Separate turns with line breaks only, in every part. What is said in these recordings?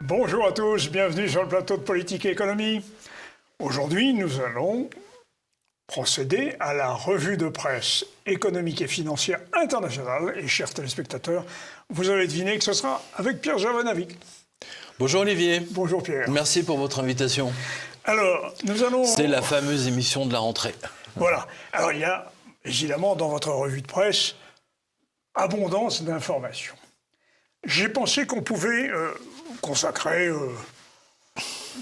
Bonjour à tous, bienvenue sur le plateau de Politique et Économie. Aujourd'hui, nous allons procéder à la revue de presse économique et financière internationale. Et chers téléspectateurs, vous avez deviné que ce sera avec Pierre Javanovic.
Bonjour Olivier.
Bonjour Pierre.
Merci pour votre invitation.
Alors, nous allons...
C'est la fameuse émission de la rentrée.
Voilà. Alors, il y a évidemment dans votre revue de presse abondance d'informations. J'ai pensé qu'on pouvait consacrer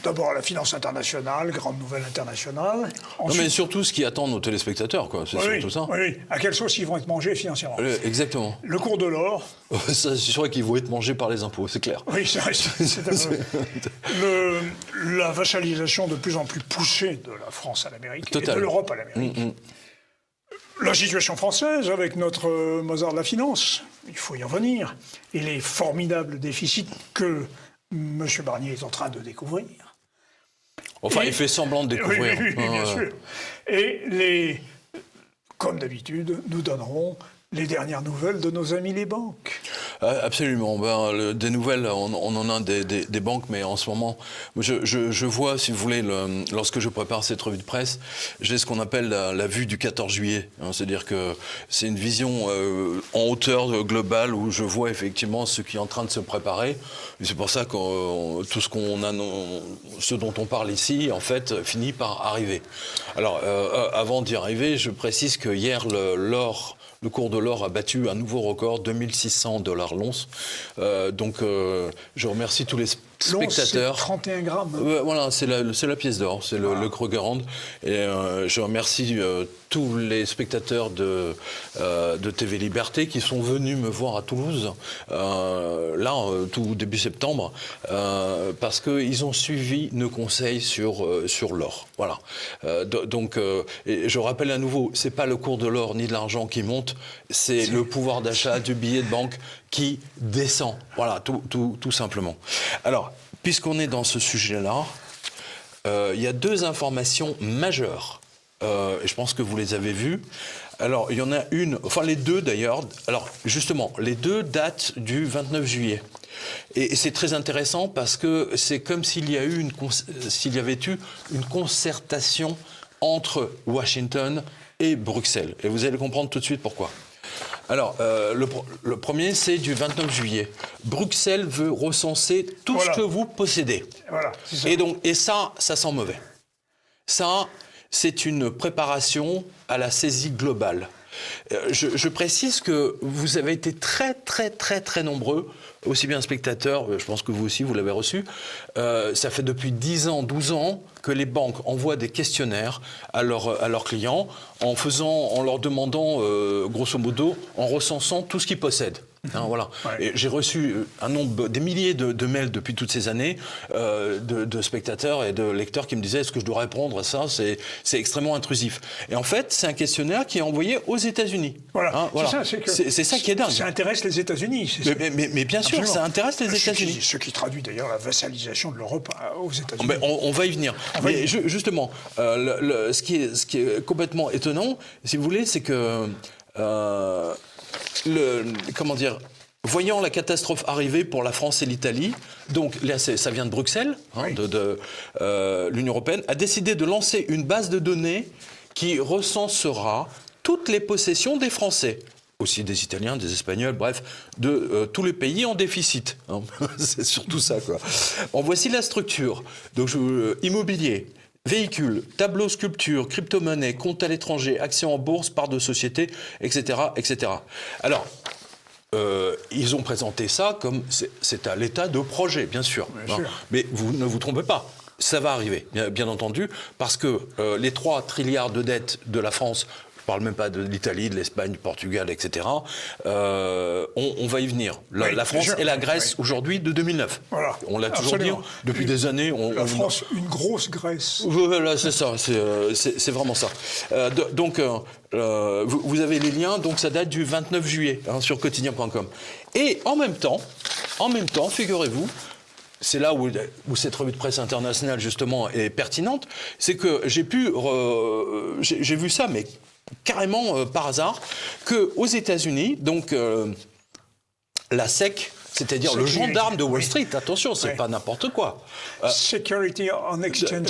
d'abord à la finance internationale, grande nouvelle internationale.
Ensuite, non, mais surtout ce qui attend nos téléspectateurs, quoi. C'est surtout ça.
Oui, à quelle sauce ils vont être mangés financièrement.
Exactement.
Le cours de l'or.
Ça, c'est sûr qu'ils vont être mangés par les impôts, c'est clair.
Oui, c'est la vassalisation de plus en plus poussée de la France à l'Amérique et de l'Europe à l'Amérique. La situation française avec notre Mozart de la finance, il faut y en venir, et les formidables déficits que M. Barnier est en train de découvrir.
Enfin, il fait semblant de découvrir.
Oui, bien sûr. Et comme d'habitude, nous donnerons les dernières nouvelles de nos amis les banques.
Absolument. Des nouvelles, on en a des banques, mais en ce moment, je vois, si vous voulez, lorsque je prépare cette revue de presse, j'ai ce qu'on appelle la vue du 14 juillet. C'est-à-dire que c'est une vision en hauteur globale où je vois effectivement ce qui est en train de se préparer. Et c'est pour ça que tout ce dont on parle ici, en fait, finit par arriver. Alors, avant d'y arriver, je précise que hier, le cours de l'or a battu un nouveau record, $2600 l'once. Donc, je remercie tous les spectateurs.
L'once, c'est 31 grammes.
Voilà, c'est la pièce d'or, c'est le Krugerrand. Et je remercie tous les spectateurs de TV Liberté qui sont venus me voir à Toulouse, tout début septembre, parce qu'ils ont suivi nos conseils sur l'or. Voilà. Donc, et je rappelle à nouveau, c'est pas le cours de l'or ni de l'argent qui monte, c'est le pouvoir d'achat du billet de banque qui descend. Voilà, tout simplement. Alors, puisqu'on est dans ce sujet-là, il y a deux informations majeures. Et je pense que vous les avez vues. Alors, il y en a une, enfin les deux d'ailleurs. Alors, justement, les deux datent du 29 juillet. Et c'est très intéressant parce que c'est comme s'il y avait eu une concertation entre Washington et Bruxelles. Et vous allez comprendre tout de suite pourquoi. Alors, le premier, c'est du 29 juillet. Bruxelles veut recenser tout ce que vous possédez.
Voilà, c'est ça.
Et ça sent mauvais. Ça, c'est une préparation à la saisie globale. Je précise que vous avez été très, très, très, très nombreux, aussi bien spectateurs, je pense que vous aussi, vous l'avez reçu. Ça fait depuis 10 ans, 12 ans que les banques envoient des questionnaires à leurs clients en leur demandant, grosso modo, en recensant tout ce qu'ils possèdent. Voilà. Ouais. Et j'ai reçu des milliers de mails depuis toutes ces années de spectateurs et de lecteurs qui me disaient est-ce que je dois répondre à ça, c'est extrêmement intrusif. Et en fait, c'est un questionnaire qui est envoyé aux États-Unis.
Voilà.
Voilà. C'est ça qui est dingue.
Ça intéresse les États-Unis.
Mais bien sûr, ça intéresse les États-Unis.
Ce qui traduit d'ailleurs la vassalisation de l'Europe aux États-Unis.
On va y venir. Justement, ce qui est complètement étonnant, si vous voulez, c'est que voyant la catastrophe arriver pour la France et l'Italie, donc là, ça vient de Bruxelles, de l'Union européenne, a décidé de lancer une base de données qui recensera toutes les possessions des Français, aussi des Italiens, des Espagnols, bref, de tous les pays en déficit. C'est surtout ça, quoi. Bon, voici la structure. Donc, immobilier, véhicules, tableaux, sculptures, crypto-monnaies, comptes à l'étranger, actions en bourse, parts de société, etc., etc. Alors, ils ont présenté ça comme c'est à l'état de projet, bien sûr. Mais vous ne vous trompez pas. Ça va arriver, bien entendu, parce que les 3 trilliards de dettes de la France, je ne parle même pas de l'Italie, de l'Espagne, du Portugal, etc., on va y venir. La France et la Grèce, aujourd'hui, de 2009. Voilà. On l'a toujours dit, depuis des années.
La France, une grosse Grèce.
Voilà, c'est ça, c'est vraiment ça. Donc, vous avez les liens, donc ça date du 29 juillet, sur quotidien.com. Et en même temps, figurez-vous, c'est là où cette revue de presse internationale, justement, est pertinente, c'est que j'ai vu ça, mais carrément par hasard, qu'aux États-Unis, donc la SEC, C'est-à-dire le gendarme de Wall Street, attention, c'est pas n'importe quoi.
Security on Exchange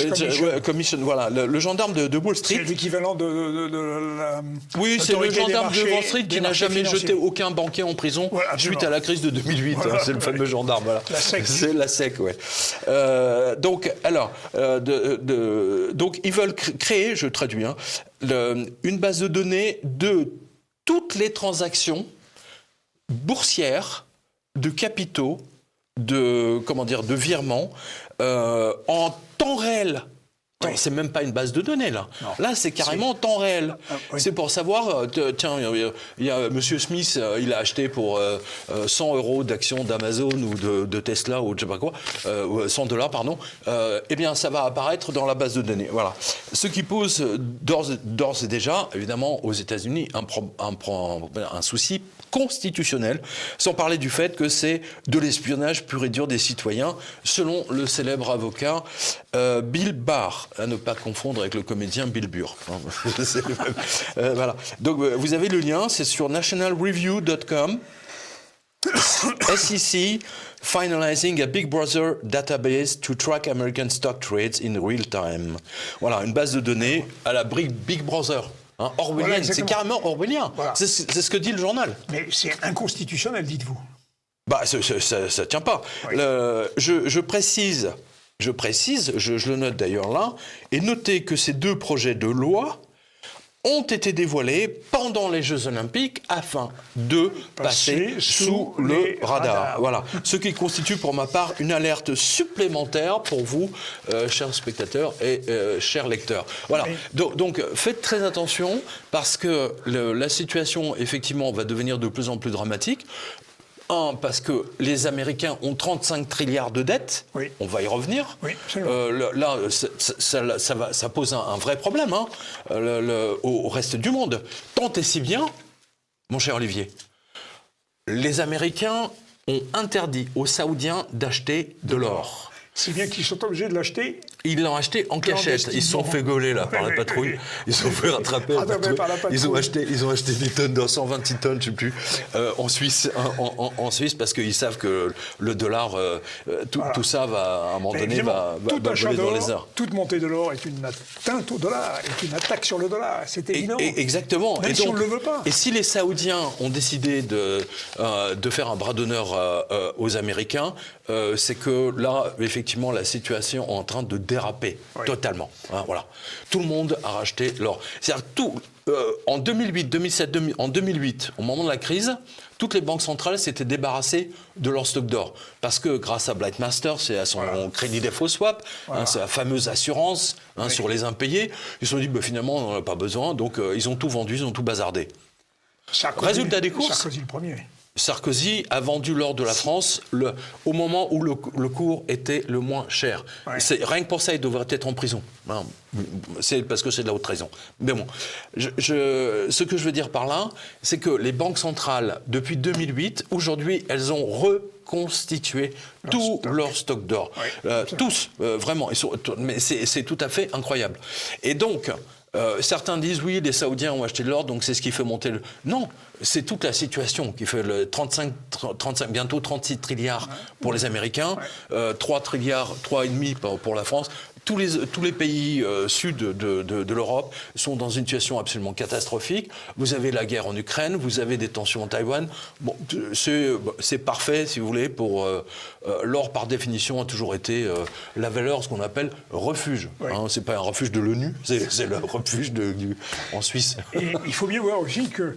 Commission.
Voilà, le gendarme de Wall Street.
C'est l'équivalent de la...
Oui, c'est le gendarme de Wall Streit qui n'a jamais jeté aucun banquier en prison suite à la crise de 2008. Voilà. C'est le fameux gendarme, voilà.
La SEC.
C'est la SEC, oui. Donc ils veulent créer, je traduis, une base de données de toutes les transactions boursières, de capitaux, de virements, en temps réel. Oui. C'est même pas une base de données, là. Non. Là, c'est carrément en temps réel. Oui. C'est pour savoir, tiens, il y a M. Smith, il a acheté pour 100 € d'actions d'Amazon ou de Tesla ou je sais pas quoi, 100 $, pardon, eh bien, ça va apparaître dans la base de données. Voilà. Ce qui pose d'ores et déjà, évidemment, aux États-Unis, un souci constitutionnel, sans parler du fait que c'est de l'espionnage pur et dur des citoyens, selon le célèbre avocat Bill Barr, à ne pas confondre avec le comédien Bill Burr. Voilà. Donc vous avez le lien, c'est sur nationalreview.com. SEC finalizing a Big Brother database to track American stock trades in real time. Voilà, une base de données à la Big Brother. Orwellien, voilà, c'est carrément orwellien. Voilà. C'est ce que dit le journal.
Mais c'est inconstitutionnel, dites-vous.
Bah, ça tient pas. Oui. Je précise, je le note d'ailleurs là, et notez que ces deux projets de loi ont été dévoilés pendant les Jeux Olympiques afin de passer sous le radar. Voilà. Ce qui constitue pour ma part une alerte supplémentaire pour vous, chers spectateurs et chers lecteurs. Voilà. Donc faites très attention parce que la situation effectivement va devenir de plus en plus dramatique. Parce que les Américains ont 35 trilliards de dettes, oui. On va y revenir.
Oui,
là, ça pose un vrai problème au reste du monde. Tant et si bien, mon cher Olivier, les Américains ont interdit aux Saoudiens d'acheter de l'or.
Si bien qu'ils sont obligés de l'acheter.
Ils l'ont acheté en cachette. Ils se sont fait gauler là par la patrouille. Ils se sont fait rattraper par la patrouille. Ils ont acheté des tonnes, 126 tonnes, je sais plus, en Suisse, en Suisse, parce qu'ils savent que le dollar, tout ça va à un moment donné va voler dans les airs.
Toute montée de l'or est une atteinte au dollar, est une attaque sur le dollar. C'est évident.
Exactement.
Même si on ne le veut pas.
Et si les Saoudiens ont décidé de faire un bras d'honneur aux Américains, c'est que là, effectivement, la situation est en train de déraper totalement. Voilà. Tout le monde a racheté l'or. C'est-à-dire en 2008, au moment de la crise, toutes les banques centrales s'étaient débarrassées de leur stock d'or. Parce que grâce à Blightmaster, c'est à son crédit défaut swap, c'est la fameuse assurance sur les impayés, ils se sont dit finalement on n'en a pas besoin, donc ils ont tout vendu, ils ont tout bazardé. Résultat des courses.
Sarkozy le premier.
Sarkozy a vendu l'or de la France au moment où le cours était le moins cher. Ouais. Rien que pour ça, il devrait être en prison. C'est parce que c'est de la haute trahison. Mais bon, ce que je veux dire par là, c'est que les banques centrales, depuis 2008, aujourd'hui, elles ont reconstitué tout leur stock d'or. Ouais, tous, vraiment. Mais c'est tout à fait incroyable. Et donc... certains disent oui, les Saoudiens ont acheté de l'or, donc c'est ce qui fait monter le... Non, c'est toute la situation qui fait le 35, bientôt 36 trilliards pour les Américains, 3 trilliards, 3,5 pour la France. Tous les pays sud de l'Europe sont dans une situation absolument catastrophique. Vous avez la guerre en Ukraine, vous avez des tensions en Taïwan. Bon, c'est parfait, si vous voulez, pour... l'or, par définition, a toujours été la valeur, ce qu'on appelle refuge. Oui. C'est pas un refuge de l'ONU, c'est le refuge en Suisse.
Et il faut bien voir aussi que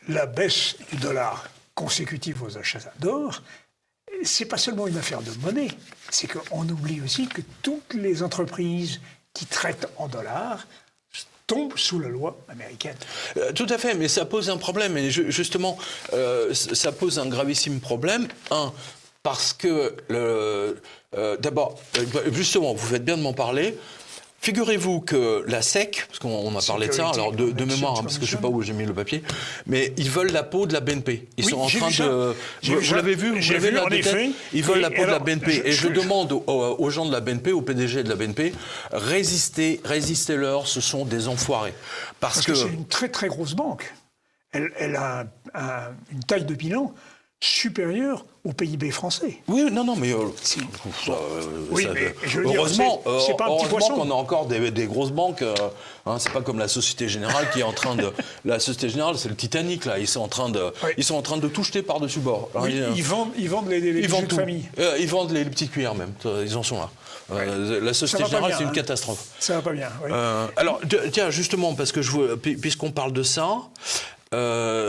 la baisse du dollar consécutive aux achats d'or, c'est pas seulement une affaire de monnaie, c'est qu'on oublie aussi que toutes les entreprises qui traitent en dollars tombent sous la loi américaine.
Tout à fait, mais ça pose un problème. Et justement, ça pose un gravissime problème. Parce que, d'abord, justement, vous faites bien de m'en parler. Figurez-vous que la SEC, parce qu'on a parlé de ça, alors de mémoire, parce que je ne sais pas où j'ai mis le papier, mais ils veulent la peau de la BNP. Ils sont en train de... Vous l'avez vu,
j'ai vu en effet.
Ils veulent la peau de la BNP. Et je demande aux gens de la BNP, au PDG de la BNP, résistez-leur, ce sont des enfoirés. Parce que
c'est une très très grosse banque. Elle a une taille de bilan supérieur au PIB français.
Oui, non, mais...
oui, mais je veux
heureusement,
dire, c'est pas un petit poisson.
Qu'on a encore des grosses banques. C'est pas comme la Société Générale qui est en train de... La Société Générale, c'est le Titanic, là. Ils sont en train de tout jeter par-dessus bord. Alors,
oui, ils vendent les bijoux de famille.
Ils vendent les petites cuillères, même. Ils en sont là. La Société Générale, c'est une catastrophe.
Ça va pas bien, oui.
Alors, tiens, justement, parce que puisqu'on parle de ça...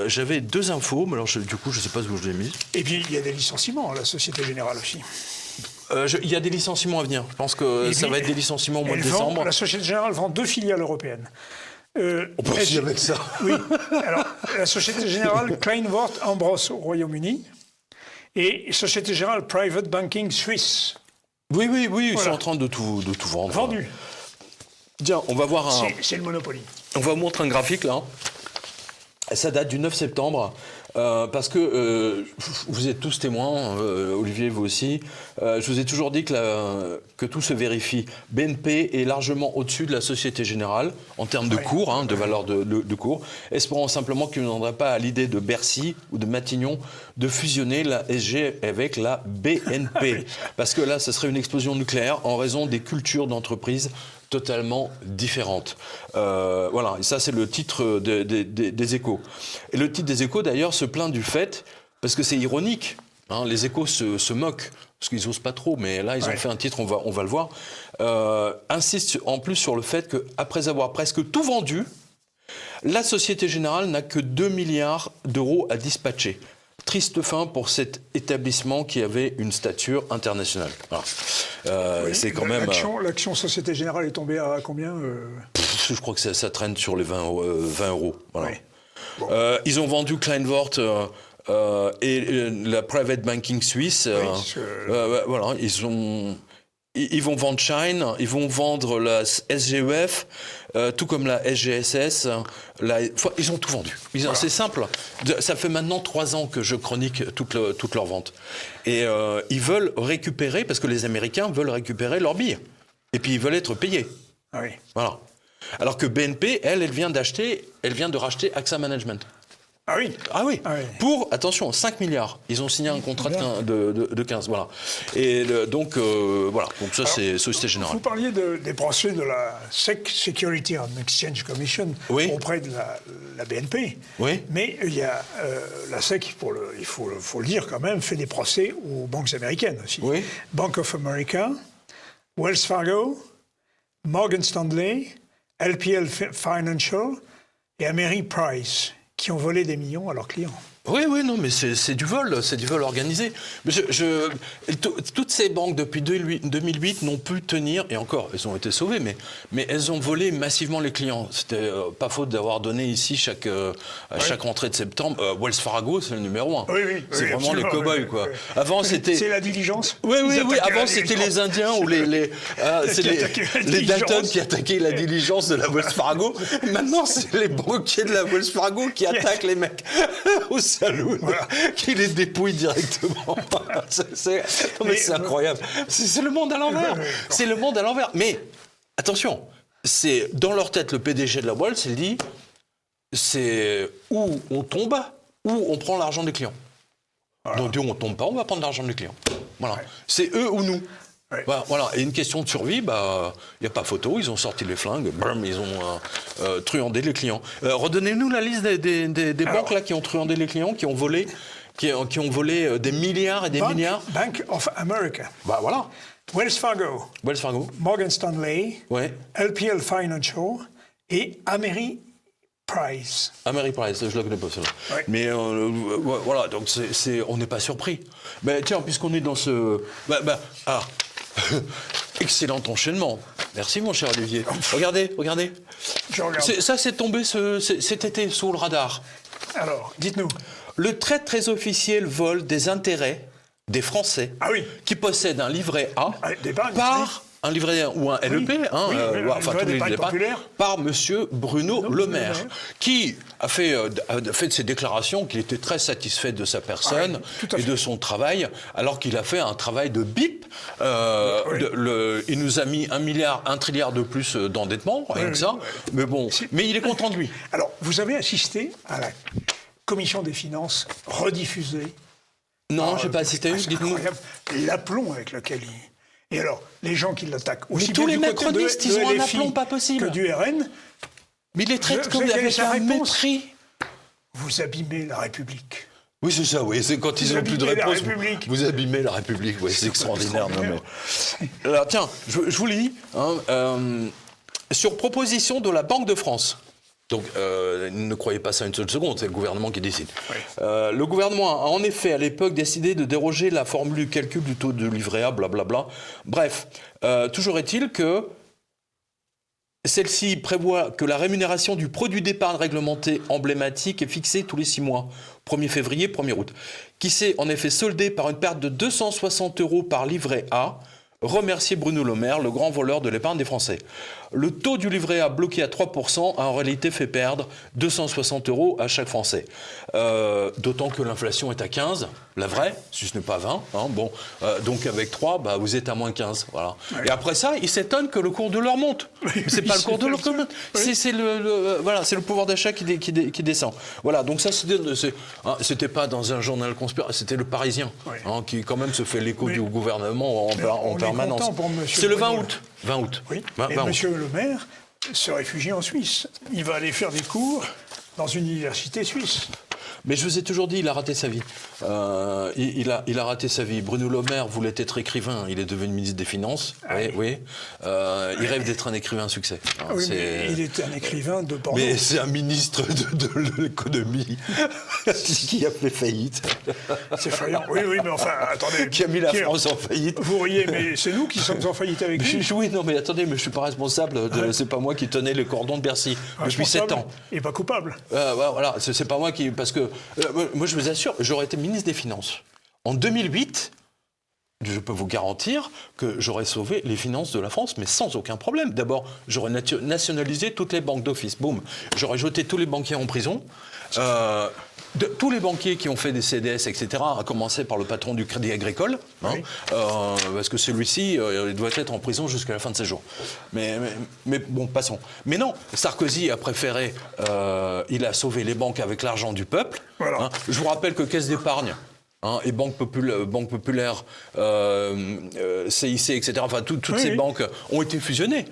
j'avais 2 infos, mais alors du coup je ne sais pas où je les ai mises.
Et puis il y a des licenciements à la Société Générale aussi.
Il y a des licenciements à venir. Je pense que ça va être des licenciements au mois de décembre.
La Société Générale vend 2 filiales européennes.
On peut aussi avec ça.
Oui. Alors la Société Générale Kleinwort Ambros au Royaume-Uni et Société Générale Private Banking Suisse.
Oui, ils sont en train de tout vendre.
Vendu.
Tiens, on va voir
C'est le Monopoly.
On va vous montrer un graphique là. Ça date du 9 septembre, parce que vous êtes tous témoins, Olivier, vous aussi. Je vous ai toujours dit que tout se vérifie. BNP est largement au-dessus de la Société Générale en termes de cours, de valeur de cours. Espérons simplement qu'il ne viendra pas à l'idée de Bercy ou de Matignon de fusionner la SG avec la BNP. Parce que là, ce serait une explosion nucléaire en raison des cultures d'entreprise totalement différentes. Voilà, et ça c'est le titre des Échos. Et le titre des Échos d'ailleurs se plaint du fait, parce que c'est ironique, les Échos se moquent, parce qu'ils n'osent pas trop, mais là ils ont fait un titre, on va le voir, insiste en plus sur le fait qu'après avoir presque tout vendu, la Société Générale n'a que 2 milliards d'euros à dispatcher. Triste fin pour cet établissement qui avait une stature internationale. Voilà. C'est quand même...
L'action Société Générale est tombée à combien
Je crois que ça traîne sur les 20 euros. Voilà.
Oui. Bon.
Ils ont vendu Kleinwort et la Private Banking Suisse. Voilà, ils vont vendre Shine, ils vont vendre la SGEF, tout comme la SGSS. Ils ont tout vendu. C'est simple. Ça fait maintenant 3 ans que je chronique toutes leurs ventes. Et ils veulent récupérer, parce que les Américains veulent récupérer leurs billes. Et puis ils veulent être payés.
Ah oui.
Voilà. Alors que BNP, elle vient de racheter AXA Management.
Ah oui.
Ah oui. Pour, attention, 5 milliards. Ils ont signé un contrat de 15. Voilà. Et donc, voilà. Donc ça, c'est Société Générale.
Vous parliez des procès de la SEC, Security and Exchange Commission, auprès de la BNP.
Oui.
Mais il y a la SEC, il faut le dire quand même, fait des procès aux banques américaines aussi.
Oui.
Bank of America, Wells Fargo, Morgan Stanley, LPL Financial et Ameriprise, qui ont volé des millions à leurs clients.
Oui, non, mais c'est du vol organisé. Toutes ces banques, depuis 2008, n'ont pu tenir, et encore, elles ont été sauvées, mais elles ont volé massivement les clients. C'était pas faute d'avoir donné ici chaque rentrée de septembre. Wells Fargo, c'est le numéro 1.
Oui,
c'est vraiment les cow-boys, quoi. Avant, c'était...
C'est la diligence.
Oui, avant, c'était les Indiens ou les Dalton qui attaquaient la diligence de la Wells Fargo. Maintenant, c'est les banquiers de la Wells Fargo qui attaquent les mecs au saloon, qui les dépouille directement. C'est incroyable. C'est le monde à l'envers. C'est le monde à l'envers. Mais attention, c'est dans leur tête, le PDG de la Wells, il dit, c'est où on tombe, ou on prend l'argent des clients. Donc on tombe pas, on va prendre l'argent des clients. Voilà. C'est eux ou nous. Voilà. Et une question de survie, il n'y a pas photo, ils ont sorti les flingues, ils ont truandé les clients. Redonnez-nous la liste des banques là, qui ont truandé les clients, qui ont volé des milliards et des milliards.
Bank of America.
Voilà.
Wells Fargo. Morgan Stanley. LPL Financial et Ameriprise.
Ameriprise, je la connais pas celle-là. Mais voilà, donc on n'est pas surpris. Mais tiens, puisqu'on est dans ce... Excellent enchaînement. Merci mon cher Olivier. Regardez.
Je regarde.
Ça c'est tombé cet été sous le radar.
Alors, dites-nous.
Le très officiel vol des intérêts des Français qui possèdent un livret A par un livret ou un LEP, tous les par monsieur Bruno Le Maire, qui a fait de ses déclarations qu'il était très satisfait de sa personne et de son travail, alors qu'il a fait un travail de bip. Il nous a mis 1 trilliard de plus d'endettement, rien que ça. Mais bon, mais il est content de lui.
Alors, vous avez assisté à la Commission des finances rediffusée
Non, je n'ai pas assisté à une,
dites-nous. L'aplomb avec lequel il... Et alors, les gens qui l'attaquent, aussi
mais tous les macronistes, ils ont un aplomb pas possible.
Que du RN.
Mais ils les traitent comme avec un mépris.
Vous abîmez la République.
Oui, c'est ça, oui. C'est quand ils n'ont plus de réponse. Vous abîmez la République, oui, c'est extraordinaire. Non, mais... Alors, tiens, je vous lis. Sur proposition de la Banque de France. Donc, ne croyez pas ça une seule seconde, c'est le gouvernement qui décide. Oui. Le gouvernement a en effet, à l'époque, décidé de déroger la formule du calcul du taux de livret A, blablabla. Bref, toujours est-il que celle-ci prévoit que la rémunération du produit d'épargne réglementé emblématique est fixée tous les 6 mois, 1er février, 1er août, qui s'est en effet soldée par une perte de 260 € par livret A. Remercier Bruno Le Maire, le grand voleur de l'épargne des Français. Le taux du livret A bloqué à 3% a en réalité fait perdre 260 € à chaque Français. D'autant que l'inflation est à 15, la vraie, si ce n'est pas 20. Donc avec 3, vous êtes à moins 15. Voilà. Oui. Et après ça, ils s'étonnent que le cours de l'or monte. C'est pas le cours de l'or qui monte. Oui. C'est le pouvoir d'achat qui descend. Voilà, donc ça, c'était pas dans un journal conspiratoire, c'était le Parisien, qui quand même se fait l'écho du gouvernement en permanence. C'est le 20 août. 20 août.
Oui. Et monsieur Le Maire se réfugie en Suisse. Il va aller faire des cours dans une université suisse.
Mais je vous ai toujours dit, il a raté sa vie. Il a raté sa vie. Bruno Le Maire voulait être écrivain. Il est devenu ministre des Finances. Oui. Il rêve d'être un écrivain à succès.
Oui, mais il est un écrivain de Bordeaux.
Mais c'est un ministre de l'économie qui a fait faillite.
C'est effrayant. Oui, mais enfin, attendez.
Qui a mis la France en faillite.
Vous riez, mais c'est nous qui sommes en faillite avec lui.
Oui, non, mais attendez, mais je ne suis pas responsable. C'est pas moi qui tenais les cordons de Bercy depuis 7 ans.
Et pas coupable.
Voilà, c'est pas moi qui... Parce que moi, je vous assure, j'aurais été ministre des Finances. En 2008, je peux vous garantir que j'aurais sauvé les finances de la France, mais sans aucun problème. D'abord, j'aurais nationalisé toutes les banques d'office. Boum. J'aurais jeté tous les banquiers en prison. Tous les banquiers qui ont fait des CDS, etc., à commencer par le patron du Crédit Agricole, parce que celui-ci, il doit être en prison jusqu'à la fin de ses jours. Mais bon, passons. Mais non, Sarkozy a préféré, il a sauvé les banques avec l'argent du peuple. Voilà. Je vous rappelle que Caisse d'épargne, et Banque Populaire, CIC, etc., enfin, toutes ces banques ont été fusionnées.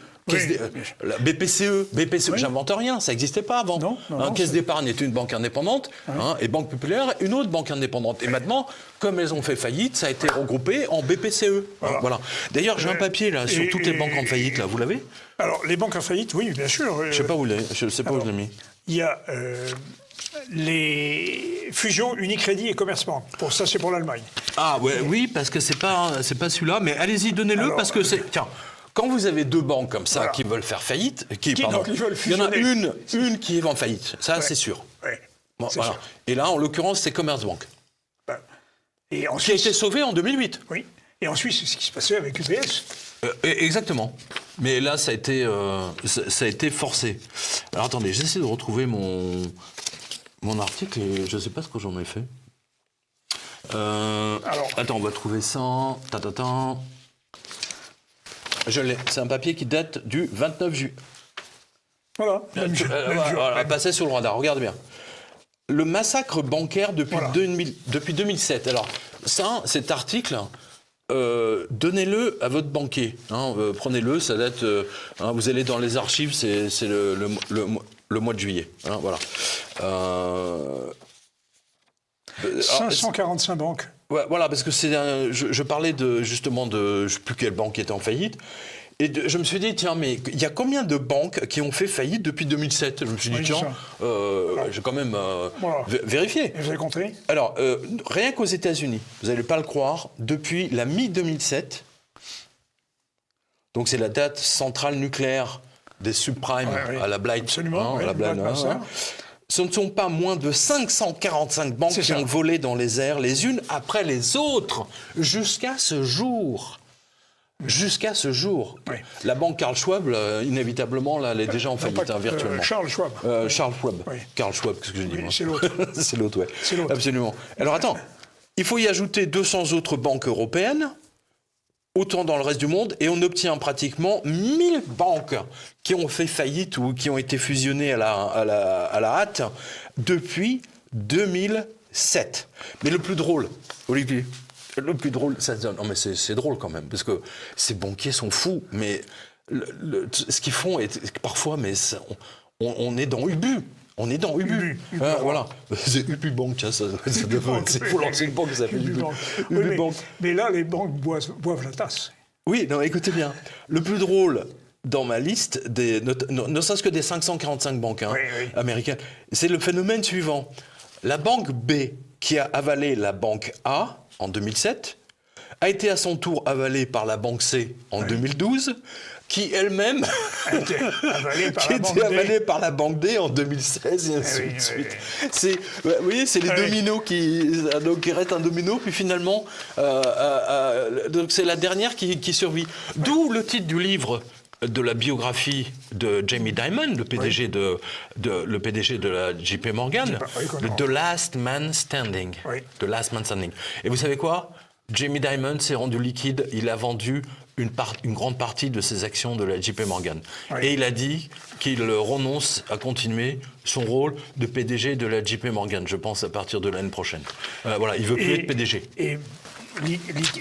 La BPCE, j'invente rien, ça n'existait pas avant. Caisse d'épargne était une banque indépendante, et Banque Populaire, une autre banque indépendante. Et maintenant, comme elles ont fait faillite, ça a été regroupé en BPCE. Voilà. D'ailleurs, j'ai un papier là sur toutes les banques en faillite, là, vous l'avez ?
Alors, les banques en faillite, oui, bien sûr.
Je sais pas où je sais pas où je l'ai mis.
Il y a les fusions Unicredit et Commerzbank. Pour ça, c'est pour l'Allemagne.
Ah oui, parce que c'est pas celui-là, mais allez-y, donnez-le, parce que c'est... Tiens. Quand vous avez deux banques comme ça qui veulent faire faillite, il y en a une qui est en faillite, ça c'est sûr. Voilà. Et là, en l'occurrence, c'est Commerzbank. Qui a été sauvé en 2008.
Oui. Et en Suisse, c'est ce qui se passait avec UBS.
Exactement. Mais là, ça a été forcé. Alors attendez, j'essaie de retrouver mon article et je ne sais pas ce que j'en ai fait. Attends, on va trouver ça. Je l'ai. C'est un papier qui date du 29 juillet.
Voilà.
Passez sur le radar. Regardez bien. Le massacre bancaire depuis 2007. Alors, cet article, donnez-le à votre banquier. Prenez-le, ça date... vous allez dans les archives, c'est le mois de juillet. Voilà.
545 banques.
Ouais, voilà, parce que je parlais justement de... Je ne sais plus quelle banque était en faillite. Et je me suis dit, tiens, mais il y a combien de banques qui ont fait faillite depuis 2007 ? Je me suis dit, j'ai quand même vérifié.
Et vous avez compté ?
Alors, rien qu'aux États-Unis, vous n'allez pas le croire, depuis la mi-2007, donc c'est la date centrale nucléaire des subprimes à la Blight.
Absolument,
à la Blight, ce ne sont pas moins de 545 banques qui ont volé dans les airs, les unes après les autres, jusqu'à ce jour. Jusqu'à ce jour. Oui. La banque Karl Schwab, inévitablement, là, elle est déjà en faillite, virtuellement.
Charles Schwab.
Charles Schwab.
Oui.
Karl Schwab, qu'est-ce que je dis, moi ?
C'est l'autre.
C'est l'autre, oui.
C'est l'autre.
Absolument. Alors, attends. Il faut y ajouter 200 autres banques européennes, autant dans le reste du monde, et on obtient pratiquement 1000 banques qui ont fait faillite ou qui ont été fusionnées à la hâte depuis 2000. 7. Mais le plus drôle, Olivier, le plus drôle, non mais c'est drôle quand même, parce que ces banquiers sont fous, mais ce qu'ils font est parfois, mais on est dans Ubu. On est dans Ubu. Voilà. C'est Ubu Bank, ça c'est pour lancer une banque, ça s'appelle Ubu.
Ubu Bank. Mais là, les banques boivent la tasse.
Oui, non, écoutez bien. Le plus drôle dans ma liste, ne serait-ce que des 545 banques américaines, c'est le phénomène suivant. La banque B, qui a avalé la banque A en 2007, a été à son tour avalée par la banque C en 2012, qui elle-même a été avalée par la banque D en 2016 et ainsi de suite. Vous voyez, c'est les dominos qui restent un domino, puis finalement, donc c'est la dernière qui survit. D'où le titre du livre de la biographie de Jamie Dimon, le PDG de la JP Morgan, The Last Man Standing. The Last Man Standing. Et vous savez quoi ? Jamie Dimon s'est rendu liquide, il a vendu une grande partie de ses actions de la JP Morgan. Et il a dit qu'il renonce à continuer son rôle de PDG de la JP Morgan, je pense à partir de l'année prochaine. Voilà, il ne veut plus être PDG.
Et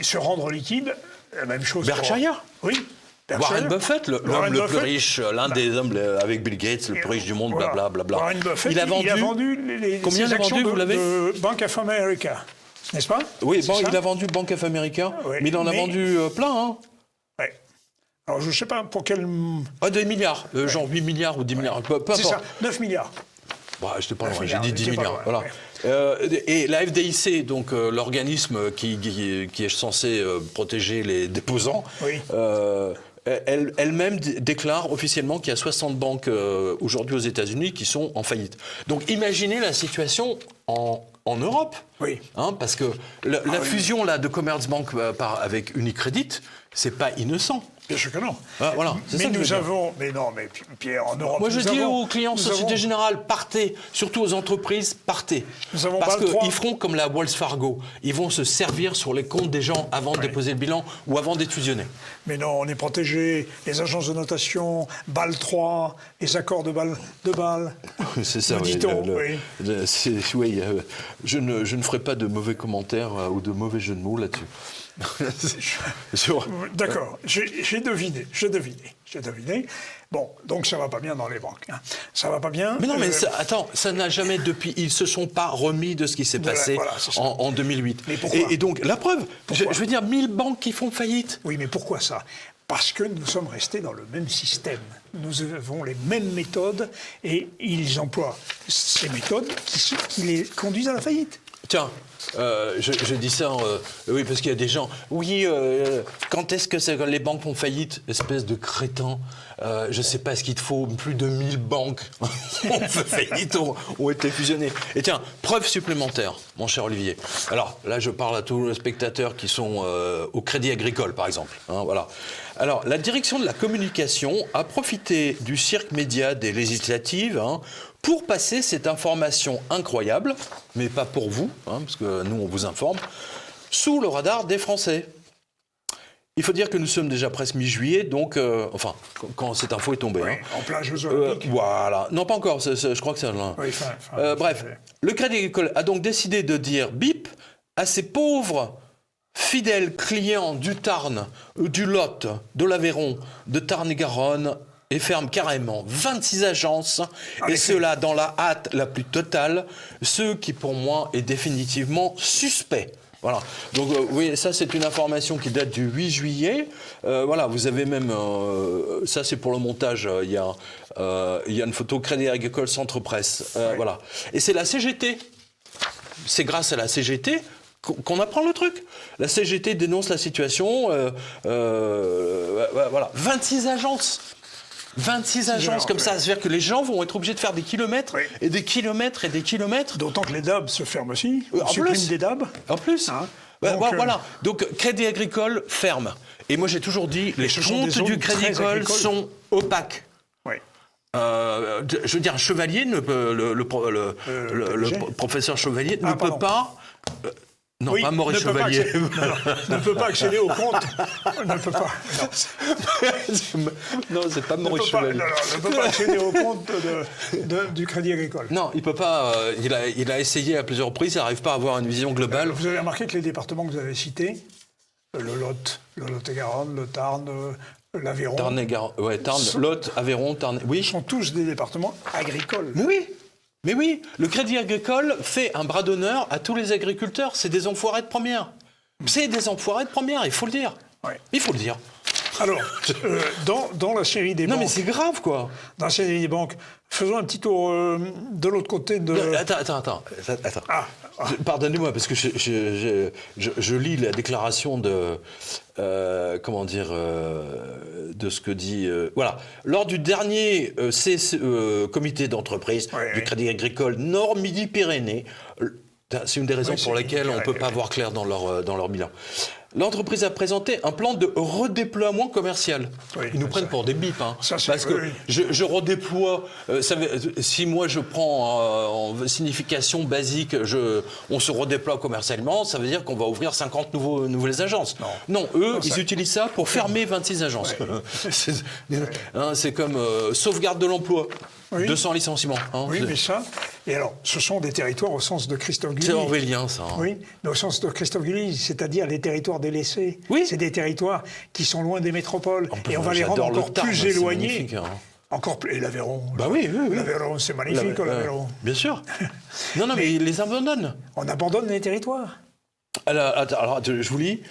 se rendre liquide, la même chose.
Berkshire ?
Oui.
Warren Buffett, l'homme le plus riche, l'un des hommes avec Bill Gates, le plus riche du monde, blablabla.
Warren Buffett, il a vendu
combien il a vendu, vous l'avez ?
De Bank of America, n'est-ce pas ?
Oui, il a vendu Bank of America, mais il en a vendu plein, hein.
Oui. Alors, je ne sais pas pour quel...
Des milliards, genre 8 milliards ou 10 milliards, peu importe.
C'est ça, 9 milliards.
Bah, je te parle, j'ai dit 10 milliards. Voilà. Et la FDIC, donc l'organisme qui est censé protéger les déposants, elle-même déclare officiellement qu'il y a 60 banques aujourd'hui aux États-Unis qui sont en faillite. Donc imaginez la situation en Europe, parce que la fusion là, de Commerzbank avec Unicredit, c'est pas innocent.
Bien sûr que non.
Voilà,
mais nous avons... Mais non, mais Pierre, en Europe...
Moi, je dis aux clients Société Générale, partez. Surtout aux entreprises, partez. Parce qu'ils feront comme la Wells Fargo. Ils vont se servir sur les comptes des gens avant de déposer le bilan ou avant d'être fusionnés. Mais
non, on est protégé. Les agences de notation, Bâle 3, les accords de Bâle.
C'est ça,
dit-on,
je ne ferai pas de mauvais commentaires ou de mauvais jeux de mots là-dessus.
D'accord, j'ai deviné. Bon, donc ça va pas bien dans les banques. Hein. Ça va pas bien.
Mais non, mais attends, ça n'a jamais depuis. Ils se sont pas remis de ce qui s'est passé en 2008.
Mais pourquoi ?
Et donc la preuve, je veux dire, 1000 banques qui font faillite.
Oui, mais pourquoi ça ? Parce que nous sommes restés dans le même système. Nous avons les mêmes méthodes et ils emploient ces méthodes qui les conduisent à la faillite.
Tiens, je dis ça, oui, parce qu'il y a des gens. Oui, quand est-ce que les banques font faillite ? Espèce de crétin. Je ne sais pas ce qu'il te faut. Plus de 1000 banques ont fait faillite, ont été fusionnées. Et tiens, preuve supplémentaire, mon cher Olivier. Alors, là, je parle à tous les spectateurs qui sont au Crédit Agricole, par exemple. Hein, voilà. Alors, la direction de la communication a profité du cirque média des législatives pour passer cette information incroyable, mais pas pour vous, parce que nous, on vous informe, sous le radar des Français. Il faut dire que nous sommes déjà presque mi-juillet, donc, quand cette info est tombée.
Oui, en plein Jeux Olympiques.
Voilà. Non, pas encore, je crois que c'est là.
Oui,
bref, le Crédit Agricole a donc décidé de dire bip à ces pauvres fidèles clients du Tarn, du Lot, de l'Aveyron, de Tarn-et-Garonne, et ferme carrément 26 agences, et cela dans la hâte la plus totale, ce qui pour moi est définitivement suspect. Voilà. Donc oui, ça c'est une information qui date du 8 juillet. Voilà, vous avez même ça c'est pour le montage. Il y a une photo Crédit Agricole Centre Presse. Voilà. Et c'est la CGT. C'est grâce à la CGT qu'on apprend le truc. La CGT dénonce la situation. Voilà. 26 agences. 26 agences comme ça, c'est-à-dire que les gens vont être obligés de faire des kilomètres et des kilomètres et des kilomètres.
D'autant que les DAB se ferment aussi. On supprime des DAB.
En plus. Voilà. Donc Crédit Agricole ferme. Et moi j'ai toujours dit, les comptes du Crédit Agricole sont opaques.
Oui.
Je veux dire, un chevalier, le professeur Chevalier ne peut pas Non, pas Maurice Chevalier.
Ne peut pas accéder au compte. Ne peut pas.
Non, c'est pas Maurice Chevalier.
Ne peut pas accéder au compte du Crédit Agricole.
Non, il peut pas. Il a essayé à plusieurs reprises, il n'arrive pas à avoir une vision globale.
Vous avez remarqué que les départements que vous avez cités, le Lot-et-Garonne, le Tarn, l'Aveyron.
Tarn, Lot, Aveyron, Tarn. Oui.
Sont tous des départements agricoles.
Mais oui, le Crédit Agricole fait un bras d'honneur à tous les agriculteurs. C'est des enfoirés de première. C'est des enfoirés de première, il faut le dire.
Ouais.
Il faut le dire.
Alors, dans la série des banques...
Non mais c'est grave, quoi.
Dans la série des banques, faisons un petit tour de l'autre côté de...
Attends. Pardonnez-moi, parce que je lis la déclaration de... de ce que dit... voilà. Lors du dernier comité d'entreprise du Crédit Agricole Nord-Midi-Pyrénées, c'est une des raisons pour lesquelles on ne peut pas voir clair dans leur bilan. L'entreprise a présenté un plan de redéploiement commercial. Ils nous prennent pour des bips, hein, parce que je redéploie. Si moi je prends en signification basique, on se redéploie commercialement, ça veut dire qu'on va ouvrir 50 nouvelles agences. Non, ils utilisent ça pour fermer 26 agences. C'est comme sauvegarde de l'emploi. 200 licenciements.
Oui, mais ça... Et alors, ce sont des territoires au sens de Christophe Guilly.
C'est orwellien, ça.
Oui, mais au sens de Christophe Guilly, c'est-à-dire les territoires délaissés. Oui. C'est des territoires qui sont loin des métropoles. Et on va les rendre encore plus éloignés. Encore plus... Et l'Aveyron.
Bah oui.
L'Aveyron, c'est magnifique, l'Aveyron.
Bien sûr. Non, mais ils les abandonnent.
On abandonne les territoires.
Alors, je vous lis.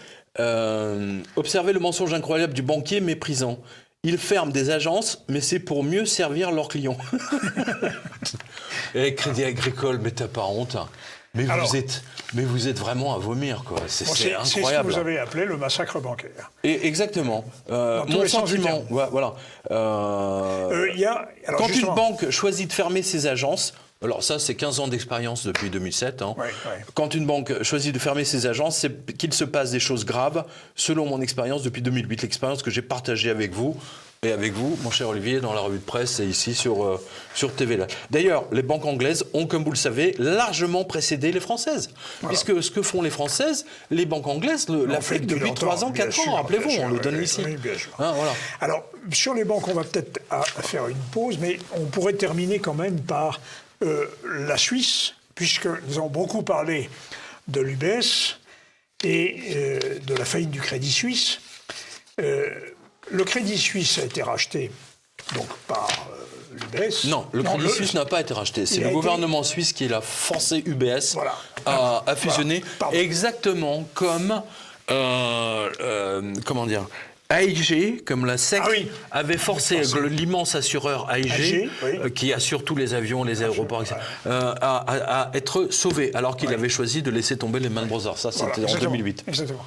Observez le mensonge incroyable du banquier méprisant. Ils ferment des agences, mais c'est pour mieux servir leurs clients. Et Crédit Agricole, mais t'as pas honte. Hein. Mais vous êtes vraiment à vomir, quoi. C'est incroyable.
C'est ce que vous avez appelé le massacre bancaire.
Et exactement. Mon sentiment, voilà. Quand une banque choisit de fermer ses agences, alors ça, c'est 15 ans d'expérience depuis 2007. Hein. Quand une banque choisit de fermer ses agences, c'est qu'il se passe des choses graves, selon mon expérience depuis 2008, l'expérience que j'ai partagée avec vous, et avec vous, mon cher Olivier, dans la revue de presse et ici sur TV. D'ailleurs, les banques anglaises ont, comme vous le savez, largement précédé les françaises. Puisque ce que font les françaises, les banques anglaises l'Afrique depuis 3 ans, 4 ans, rappelez-vous, on le donne ici.
Oui, bien sûr.
Voilà.
Alors, sur les banques, on va peut-être faire une pause, mais on pourrait terminer quand même par la Suisse, puisque nous avons beaucoup parlé de l'UBS et de la faillite du Crédit Suisse. Le Crédit Suisse a été racheté donc, par l'UBS.
Non, le Crédit Suisse n'a pas été racheté. C'est le gouvernement suisse qui l'a forcé UBS à fusionner, exactement comme AIG, comme la SEC, avait forcé l'immense assureur AIG, qui assure tous les avions, les aéroports, etc., à être sauvé, alors qu'il avait choisi de laisser tomber les Lehman Brothers. Ça, c'était en 2008.
Exactement.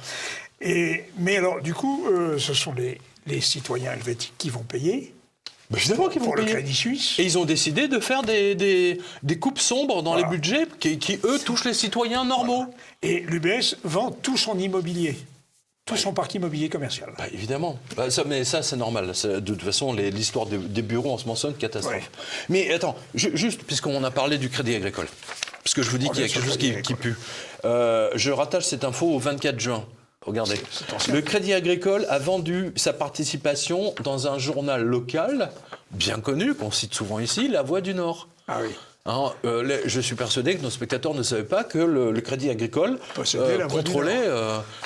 Mais alors, du coup, ce sont les citoyens helvétiques qui vont payer.
Évidemment qu'ils vont payer.
Pour le Crédit Suisse.
Et ils ont décidé de faire des coupes sombres dans les budgets qui, eux, touchent les citoyens normaux.
Et l'UBS vend tout son immobilier. Tout son parc immobilier commercial.
Évidemment. Mais ça, c'est normal. De toute façon, l'histoire des bureaux en ce moment, c'est une catastrophe. Mais attends, juste, puisqu'on a parlé du Crédit Agricole, parce que je vous dis qu'il y a quelque chose qui pue. Je rattache cette info au 24 juin. Regardez. Le Crédit Agricole a vendu sa participation dans un journal local, bien connu, qu'on cite souvent ici, La Voix du Nord.
Ah oui.
Alors, je suis persuadé que nos spectateurs ne savaient pas que le Crédit Agricole contrôlait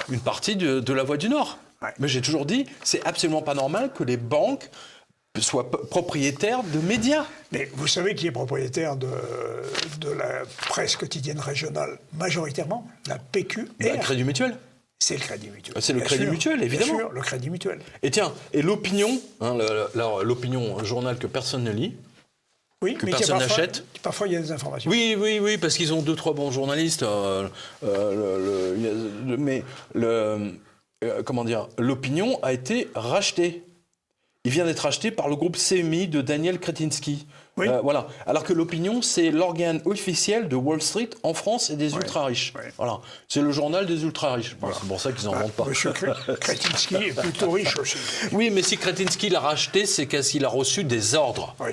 une partie de la Voix du Nord. Ouais. Mais j'ai toujours dit, c'est absolument pas normal que les banques soient propriétaires de médias.
Mais vous savez qui est propriétaire de la presse quotidienne régionale majoritairement? La PQR.
Le Crédit Mutuel.
C'est le Crédit Mutuel.
C'est le Crédit Mutuel, évidemment.
Bien sûr, le Crédit Mutuel.
Et tiens, l'opinion, l'opinion, journal que personne ne lit, que personne n'achète.
Parfois, il y a des informations.
Oui, parce qu'ils ont 2-3 bons journalistes. L'opinion a été rachetée. Il vient d'être racheté par le groupe CMI de Daniel Kretinsky. Oui. Voilà. Alors que l'opinion, c'est l'organe officiel de Wall Street en France et des ultra-riches. Oui. Voilà. C'est le journal des ultra-riches. Voilà. C'est pour ça qu'ils n'en vendent pas.
Monsieur Kretinsky est plutôt riche aussi.
Oui, mais si Kretinsky l'a racheté, c'est parce qu'il a reçu des ordres. Oui.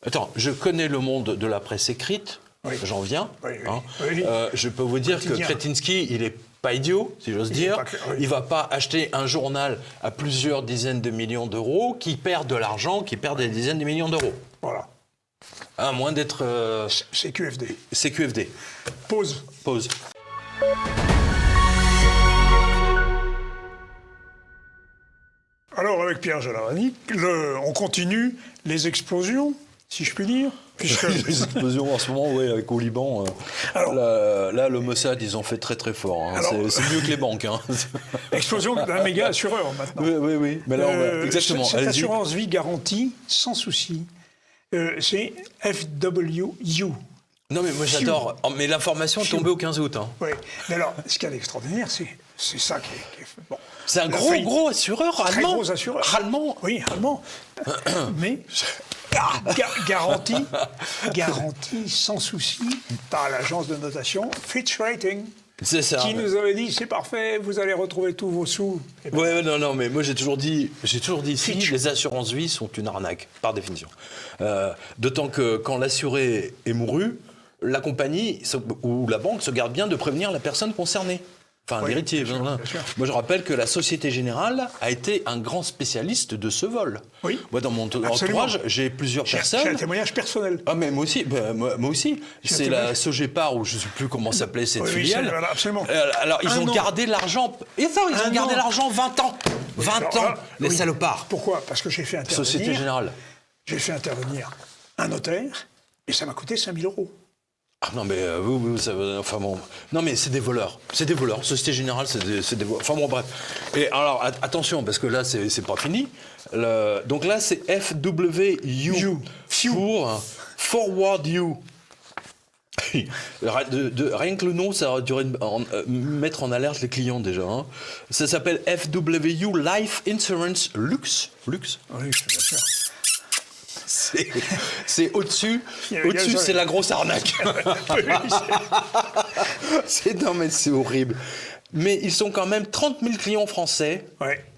Attends, je connais le monde de la presse écrite. Oui. J'en viens. Oui. Je peux vous dire que Kretinsky, il est pas idiot, si j'ose dire.
Oui.
Il ne va pas acheter un journal à plusieurs dizaines de millions d'euros qui perd de l'argent, qui perd des dizaines de millions d'euros.
Voilà.
À moins d'être...
CQFD.
CQFD.
Pause. Alors, avec Pierre Gelawani, on continue les explosions, si je puis dire.
Les explosions en ce moment, oui, avec au Liban. Alors, là, le Mossad, ils ont fait très très fort. Hein. C'est mieux que les banques. Hein.
Explosion d'un méga assureur maintenant.
Oui. Mais là, exactement.
Cette assurance vie garantie, sans souci, c'est FWU.
Non, mais moi j'adore. Mais l'information est tombée au 15 août. Hein.
Oui. Mais alors, ce qu'il y a d'extraordinaire, c'est ça qui est bon.
C'est un gros assureur allemand.
Très gros assureur.
Allemand.
Oui, allemand. Mais garantie sans souci par l'agence de notation Fitch Rating.
C'est ça.
Qui nous avait dit c'est parfait, vous allez retrouver tous vos sous.
Ouais, non, mais moi j'ai toujours dit ici, les assurances vie sont une arnaque, par définition. D'autant que quand l'assuré est mouru, la compagnie ou la banque se garde bien de prévenir la personne concernée. Enfin, l'héritier. Moi, je rappelle que la Société Générale a été un grand spécialiste de ce vol.
Oui.
Moi, dans mon entourage, j'ai plusieurs personnes.
J'ai un témoignage personnel.
Ah, mais moi aussi. Moi aussi. C'est la Sogepar, ou je ne sais plus comment s'appelait cette filiale.
Absolument.
Alors, ils ont gardé l'argent. Ils ont gardé l'argent 20 ans. 20 ans, les salopards.
Pourquoi ? Parce que j'ai fait intervenir.
Société Générale.
J'ai fait intervenir un notaire et ça m'a coûté 5 000 €.
Ah non, mais enfin bon. Non, mais c'est des voleurs. C'est des voleurs. Société Générale, c'est des voleurs. Enfin bon, bref. Et alors, attention, parce que là, c'est pas fini. Donc là, c'est FWU. Pour Forward You. Rien que le nom, ça aurait duré mettre en alerte les clients déjà. Hein. Ça s'appelle FWU Life Insurance Lux. Lux.
Oui, bien sûr.
C'est au-dessus. Au-dessus, c'est la grosse arnaque. Non, mais c'est horrible. Mais ils sont quand même 30 000 clients français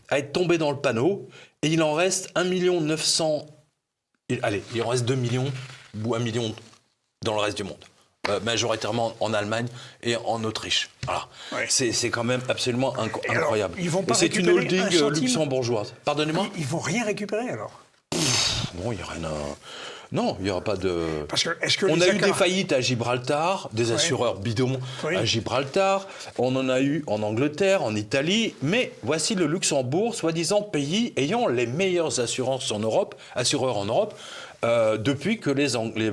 à être tombés dans le panneau. Et il en reste 1 900 000. Allez, il en reste 2 millions ou 1 million dans le reste du monde. Majoritairement en Allemagne et en Autriche. Voilà. Ouais. C'est quand même absolument incroyable.
Alors, ils vont pas
c'est une holding luxembourgeoise. Pardonnez-moi ?
Ils vont rien récupérer alors ?
Non, il n'y a rien à... Non, il n'y aura pas de...
Parce que,
on a eu des faillites à Gibraltar, des assureurs bidons à Gibraltar, on en a eu en Angleterre, en Italie, mais voici le Luxembourg, soi-disant pays ayant les meilleures assurances en Europe, assureurs en Europe, depuis que les Anglais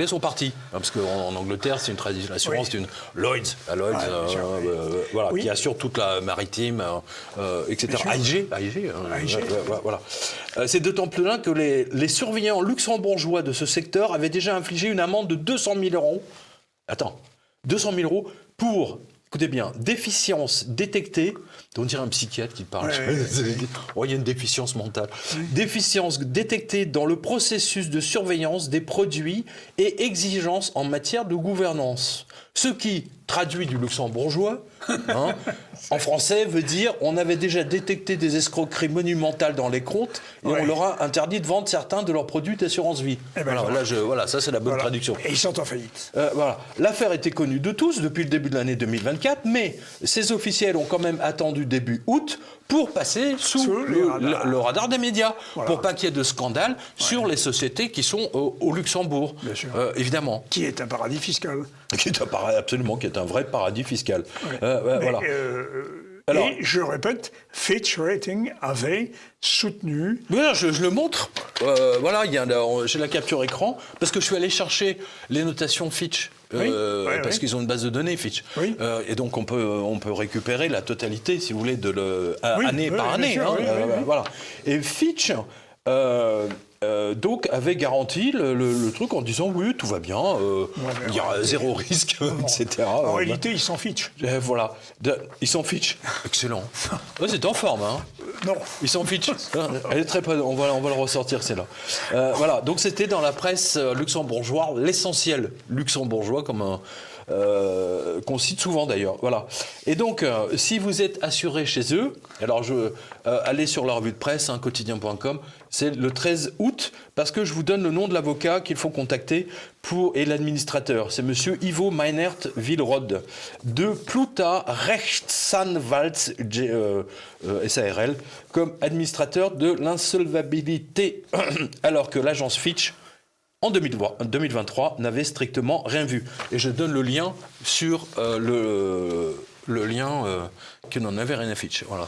sont partis. Parce qu'en Angleterre, c'est une tradition, l'assurance d'une Lloyd's, voilà, qui assure toute la maritime, etc. AIG, voilà. C'est d'autant plus là que les surveillants luxembourgeois de ce secteur avaient déjà infligé une amende de 200 000 €. Attends, 200 000 € pour... Écoutez bien, déficience détectée, on dirait un psychiatre qui parle, il y a une déficience mentale. Déficience détectée dans le processus de surveillance des produits et exigences en matière de gouvernance. Ce qui, traduit du luxembourgeois, en français, veut dire on avait déjà détecté des escroqueries monumentales dans les comptes et on leur a interdit de vendre certains de leurs produits d'assurance vie. Voilà, ça c'est la bonne traduction.
Et ils sont en faillite.
L'affaire était connue de tous depuis le début de l'année 2024, mais ces officiels ont quand même attendu début août pour passer sous le radar des médias, pour pas qu'il y ait de scandale sur les sociétés qui sont au Luxembourg, évidemment.
Qui est un paradis fiscal.
Qui est un vrai paradis fiscal.
Voilà. Alors, et je répète, Fitch Rating avait soutenu...
Voilà, je le montre. Voilà, j'ai la capture écran, parce que je suis allé chercher les notations Fitch. Parce qu'ils ont une base de données Fitch. Et donc on peut récupérer la totalité, si vous voulez, année par année. Voilà. Et Fitch... donc avait garanti le truc en disant oui, tout va bien, il y a zéro risque, etc.
En réalité, ils s'en fichent.
Voilà, ils s'en fichent. Excellent. C'est en forme, hein.
Non.
Ils s'en fichent. Elle est très près. On va le ressortir, c'est là. Voilà. Donc c'était dans la presse luxembourgeoise, l'essentiel luxembourgeois, comme qu'on cite souvent d'ailleurs. Voilà. Et donc, si vous êtes assuré chez eux, alors allez sur la revue de presse, quotidien.com, c'est le 13 août, parce que je vous donne le nom de l'avocat qu'il faut contacter et l'administrateur. C'est monsieur Ivo Meinert Wilrod de Pluta Rechtsanwalts SARL comme administrateur de l'insolvabilité, alors que l'agence Fitch en 2023 n'avait strictement rien vu. Et je donne le lien sur le lien qui n'en avait rien à Fitch. Voilà.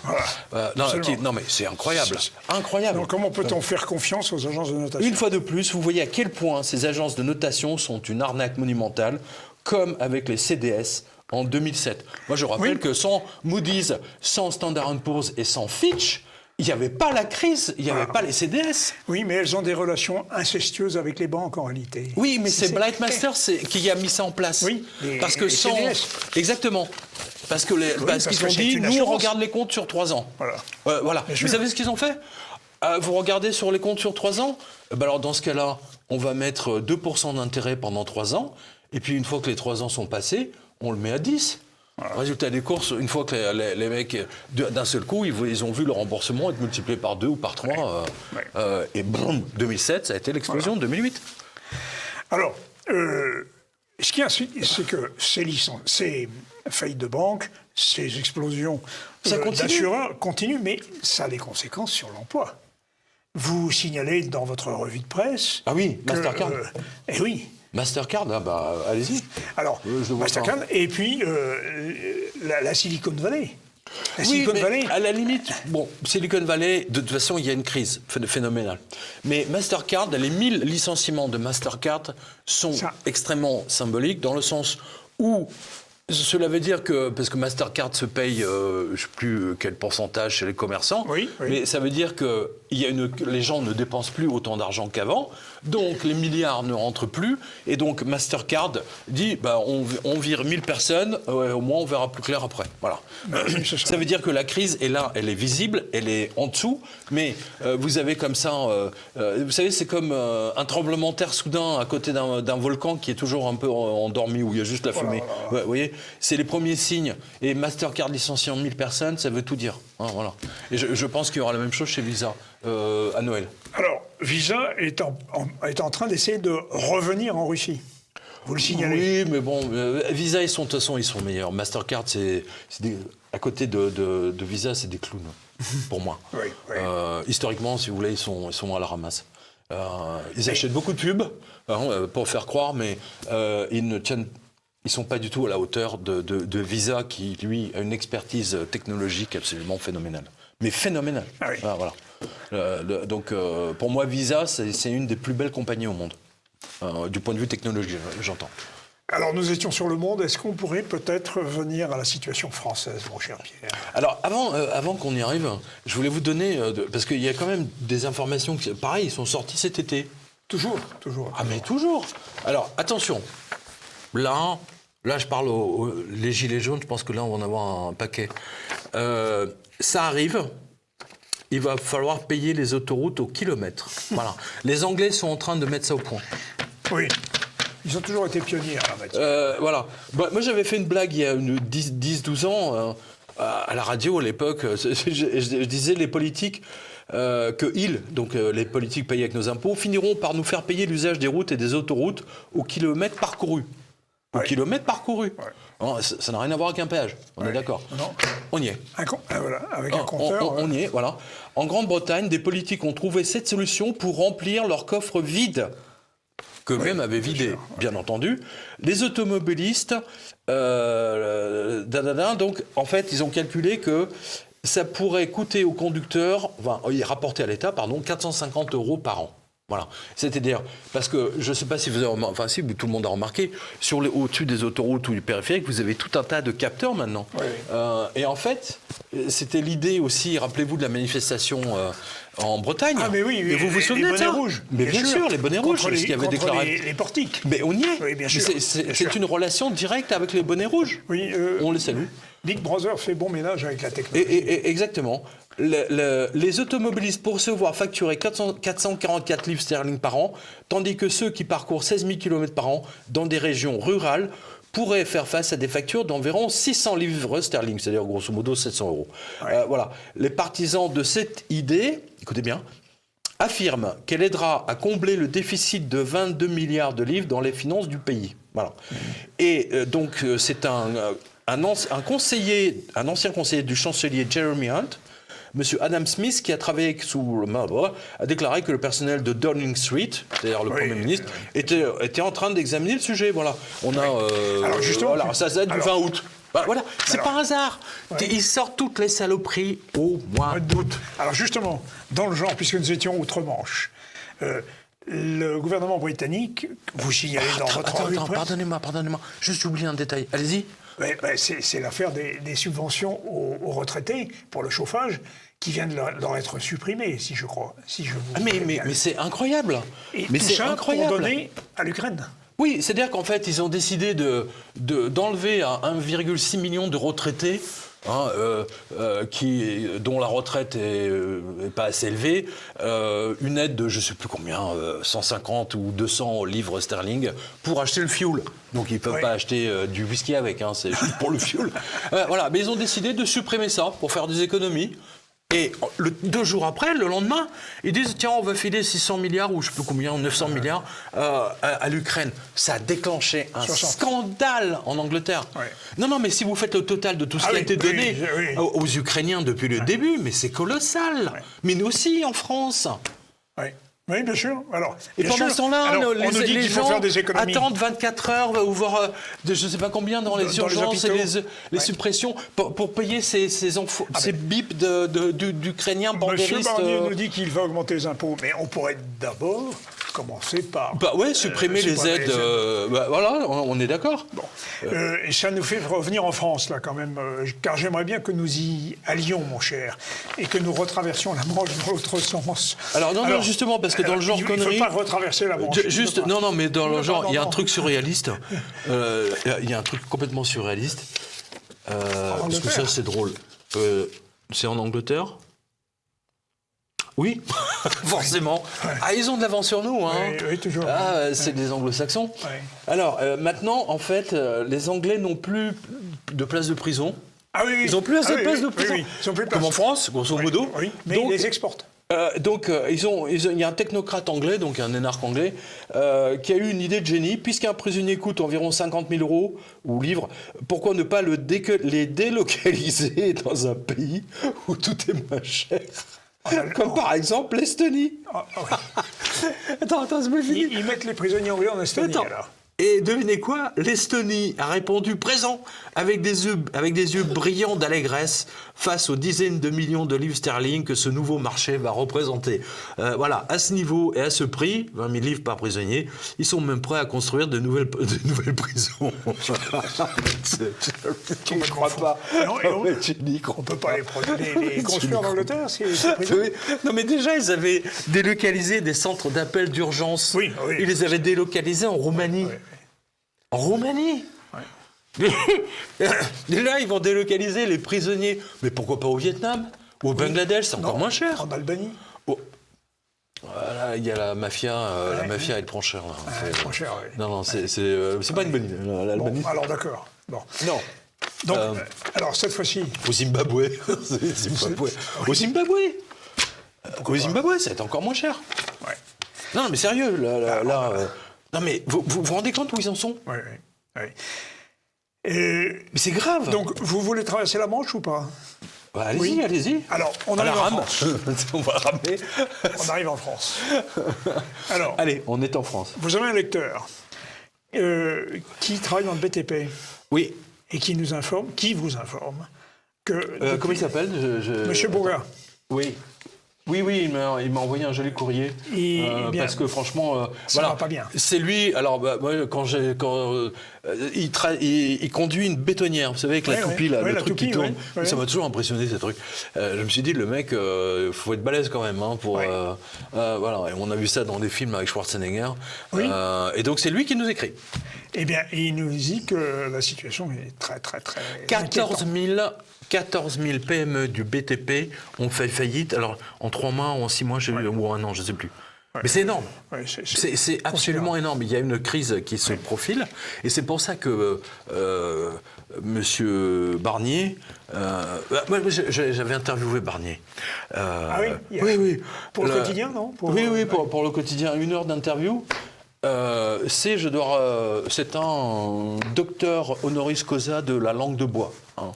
Non, mais c'est incroyable. Incroyable.
Donc comment peut-on faire confiance aux agences de notation ?
Une fois de plus, vous voyez à quel point ces agences de notation sont une arnaque monumentale, comme avec les CDS en 2007. Moi, je rappelle que sans Moody's, sans Standard & Poor's et sans Fitch, il n'y avait pas la crise, il n'y avait pas les CDS.
Oui, mais elles ont des relations incestueuses avec les banques en réalité.
Oui, mais c'est Blight Masters qui a mis ça en place.
Oui,
parce que sans... CDS. Exactement. Parce qu'ils ont dit, nous, on regarde les comptes sur 3 ans. Voilà. Vous savez ce qu'ils ont fait ? Vous regardez sur les comptes sur 3 ans ? Alors, dans ce cas-là, on va mettre 2% d'intérêt pendant 3 ans. Et puis, une fois que les 3 ans sont passés, on le met à 10. Résultat des courses, une fois que les mecs, d'un seul coup, ils ont vu le remboursement être multiplié par 2 ou par 3. Et boum, 2007, ça a été l'explosion de 2008.
Alors, ce qu'il y a, c'est que ces faillites de banque, ces explosions d'assureurs continuent, mais ça a des conséquences sur l'emploi. Vous signalez dans votre revue de presse...
Ah oui, Mastercard.
Eh oui.
Mastercard, allez-y.
Alors, Mastercard, et puis la Silicon Valley.
Silicon Valley. À la limite, Silicon Valley, de toute façon, il y a une crise phénoménale. Mais Mastercard, les 1000 licenciements de Mastercard sont extrêmement symboliques, dans le sens où cela veut dire que, parce que Mastercard se paye, je ne sais plus quel pourcentage chez les commerçants, mais ça veut dire que les gens ne dépensent plus autant d'argent qu'avant, donc les milliards ne rentrent plus, et donc Mastercard dit, on vire 1000 personnes, au moins on verra plus clair après. Voilà. Ça veut dire que la crise est là, elle est visible, elle est en dessous, mais vous avez comme ça, vous savez, c'est comme un tremblement de terre soudain à côté d'un volcan qui est toujours un peu endormi, où il y a juste la fumée. Vous voyez, c'est les premiers signes. Et Mastercard licenciant 1000 personnes, ça veut tout dire. Voilà. Et je pense qu'il y aura la même chose chez Visa à Noël.
Alors, Visa est en train d'essayer de revenir en Russie. Vous le signalez.
Oui, mais bon, Visa, de toute façon, ils sont meilleurs. Mastercard, à côté de Visa, c'est des clowns, pour moi. Historiquement, si vous voulez, ils sont à la ramasse. Ils achètent beaucoup de pubs pour faire croire, mais ils sont pas du tout à la hauteur de Visa, qui, lui, a une expertise technologique absolument phénoménale. Mais phénoménale. Voilà. Donc, pour moi, Visa, c'est une des plus belles compagnies au monde. Du point de vue technologique, j'entends.
Alors, nous étions sur le monde. Est-ce qu'on pourrait peut-être venir à la situation française, mon cher Pierre ?
Alors, avant qu'on y arrive, je voulais vous donner... parce qu'il y a quand même des informations qui, pareil, ils sont sorties cet été.
Toujours.
Ah, mais toujours. Alors, attention. Là, je parle les gilets jaunes. Je pense que là, on va en avoir un paquet. Ça arrive. Il va falloir payer les autoroutes au kilomètre. Voilà. Les Anglais sont en train de mettre ça au point.
Oui. Ils ont toujours été pionniers en la matière.
Voilà. Moi, j'avais fait une blague il y a 10-12 ans à la radio à l'époque. Je disais les politiques, les politiques payés avec nos impôts, finiront par nous faire payer l'usage des routes et des autoroutes au kilomètre parcouru. Au kilomètre parcouru. Non, ça n'a rien à voir avec un péage. On est d'accord.
Non.
On y est.
Avec un compteur.
On y est, voilà. En Grande-Bretagne, des politiques ont trouvé cette solution pour remplir leur coffre vide, qu'eux-mêmes avaient vidé, bien entendu. Les automobilistes, donc, en fait, ils ont calculé que ça pourrait coûter aux conducteurs, rapporter à l'État, 450 € par an. Voilà. C'est-à-dire, parce que je ne sais pas si vous avez si tout le monde a remarqué, au-dessus des autoroutes ou du périphérique, vous avez tout un tas de capteurs maintenant. Et en fait, c'était l'idée aussi, rappelez-vous de la manifestation en Bretagne.
Ah mais oui,
vous vous souvenez de ça ?
Les bonnets rouges.
Mais bien sûr, les bonnets rouges, ce qui avait déclaré.
Les portiques.
Mais on y est.
Oui, bien sûr.
C'est une relation directe avec les bonnets rouges.
Oui.
On les salue.
Big Brother fait bon ménage avec la technologie.
Exactement. Les automobilistes pour se voir facturer 444 livres sterling par an, tandis que ceux qui parcourent 16 000 km par an dans des régions rurales pourrait faire face à des factures d'environ 600 livres sterling, c'est-à-dire grosso modo 700 euros. Ouais. Voilà. Les partisans de cette idée, écoutez bien, affirment qu'elle aidera à combler le déficit de 22 milliards de livres dans les finances du pays. Voilà. Et donc, c'est un ancien conseiller du chancelier Jeremy Hunt, M. Adam Smith, qui a travaillé sous le Marlborough, a déclaré que le personnel de Downing Street, c'est-à-dire le Premier ministre, était en train d'examiner le sujet. Voilà. On a,
alors justement,
voilà, ça date du 20 août. Voilà, c'est par hasard. Ouais. Ils sortent toutes les saloperies au mois d'août.
Alors justement, dans le genre, puisque nous étions outre-Manche, le gouvernement britannique, vous y allez dans votre revue de presse.
Pardonnez-moi, juste j'oublie un détail. Allez-y.
C'est l'affaire des subventions aux retraités pour le chauffage qui vient de leur être supprimée, si je crois.
Mais c'est incroyable.
Mais c'est incroyable. Pour donner à l'Ukraine.
Oui, c'est-à-dire qu'en fait, ils ont décidé d'enlever à 1,6 million de retraités dont la retraite est pas assez élevée, une aide de je ne sais plus combien, 150 ou 200 livres sterling pour acheter le fioul. Donc ils ne peuvent pas acheter du whisky avec, c'est juste pour le fioul. Voilà, mais ils ont décidé de supprimer ça pour faire des économies. Et 2 jours après, le lendemain, ils disent tiens, on va filer 600 milliards ou je ne sais plus combien, ou 900 milliards à l'Ukraine. Ça a déclenché un scandale en Angleterre. Ouais. Non, mais si vous faites le total de tout ce qui a été donné aux Ukrainiens depuis le début, mais c'est colossal. Ouais. Mais nous aussi, en France.
Oui, bien sûr. Alors,
et pendant ce temps-là, les gens
des économies.
Attendent 24 heures ou voir je ne sais pas combien dans les urgences et les suppressions pour payer ces bips d'Ukrainiens bandéristes.
Monsieur Barnier nous dit qu'il va augmenter les impôts, mais on pourrait d'abord commencer par...
supprimer les aides. Voilà, on est d'accord.
Bon. Et ça nous fait revenir en France, là, quand même, car j'aimerais bien que nous y allions, mon cher, et que nous retraversions la Manche dans l'autre sens.
Alors, justement, parce que dans le genre connerie...
Il ne faut pas retraverser la Manche.
Mais dans le genre, il y a un truc surréaliste. Il y a un truc complètement surréaliste. Parce que ça, c'est drôle. C'est en Angleterre ? Oui, forcément. Ils ont de l'avance sur nous.
Oui, toujours.
C'est des anglo-saxons.
Oui.
Alors, maintenant, en fait, les Anglais n'ont plus de place de prison. Ils n'ont plus assez de place de prison.
Ils ont plus de place.
Comme en France, grosso modo.
Oui, mais donc, ils les exportent.
Il y a un technocrate anglais, donc un énarque anglais, qui a eu une idée de génie. Puisqu'un prisonnier coûte environ 50 000 euros ou livres, pourquoi ne pas les délocaliser dans un pays où tout est moins cher ? Comme par exemple l'Estonie. Attends, c'est pas fini.
Ils mettent les prisonniers anglais en Estonie, alors.
Et devinez quoi ? L'Estonie a répondu présent avec des yeux brillants d'allégresse face aux dizaines de millions de livres sterling que ce nouveau marché va représenter. Voilà, à ce niveau et à ce prix, 20 000 livres par prisonnier, ils sont même prêts à construire de nouvelles prisons.
Tu ne crois pas. On ne peut pas les construire en Angleterre, ces prisons.
Non, mais déjà, ils avaient délocalisé des centres d'appel d'urgence.
Oui.
Ils les avaient délocalisés en Roumanie. Oui. En Roumanie ? Et là, ils vont délocaliser les prisonniers. Mais pourquoi pas au Vietnam ? Ou au Bangladesh, c'est encore moins cher.
En Albanie ?
Voilà, il y a la mafia. La mafia, elle prend cher. Là.
Elle prend cher, oui.
Non, c'est pas une bonne idée, l'Albanie.
Bon, alors d'accord. Bon.
Non.
Donc, alors cette fois-ci...
Au Zimbabwe. Au Zimbabwe. Au Zimbabwe, ça va être encore moins cher.
Ouais.
Non, mais sérieux, là... Non, mais vous rendez compte où ils en sont ?
Oui.
Mais c'est grave.
Donc, vous voulez traverser la Manche ou pas ?
Allez-y.
Alors, on arrive en France.
On va ramer.
On arrive en France. Alors,
allez, on est en France.
Vous avez un lecteur qui travaille dans le BTP.
Oui.
Et qui vous informe que...
comment il s'appelle
Monsieur Bourga.
Oui, il m'a envoyé un joli courrier. Parce que franchement,
ça va pas bien.
C'est lui. Alors, moi, il conduit une bétonnière, vous savez, avec la toupie, là, le truc qui tourne. Ça m'a toujours impressionné, ces trucs. Je me suis dit, le mec, faut être balèze quand même, pour. Voilà. Et on a vu ça dans des films avec Schwarzenegger. Oui. Et donc, c'est lui qui nous écrit.
Eh bien, il nous dit que la situation est très, très, très.
14 000 PME du BTP ont fait faillite. Alors, en 3 mois, en 6 mois, ou un an, je ne sais plus. Ouais. Mais c'est énorme.
Ouais,
c'est absolument énorme. Il y a une crise qui se profile. Et c'est pour ça que Monsieur Barnier... moi, j'avais interviewé Barnier.
Oui. Pour le quotidien, non
pour le quotidien. 1 heure d'interview. C'est un docteur honoris causa de la langue de bois. Hein.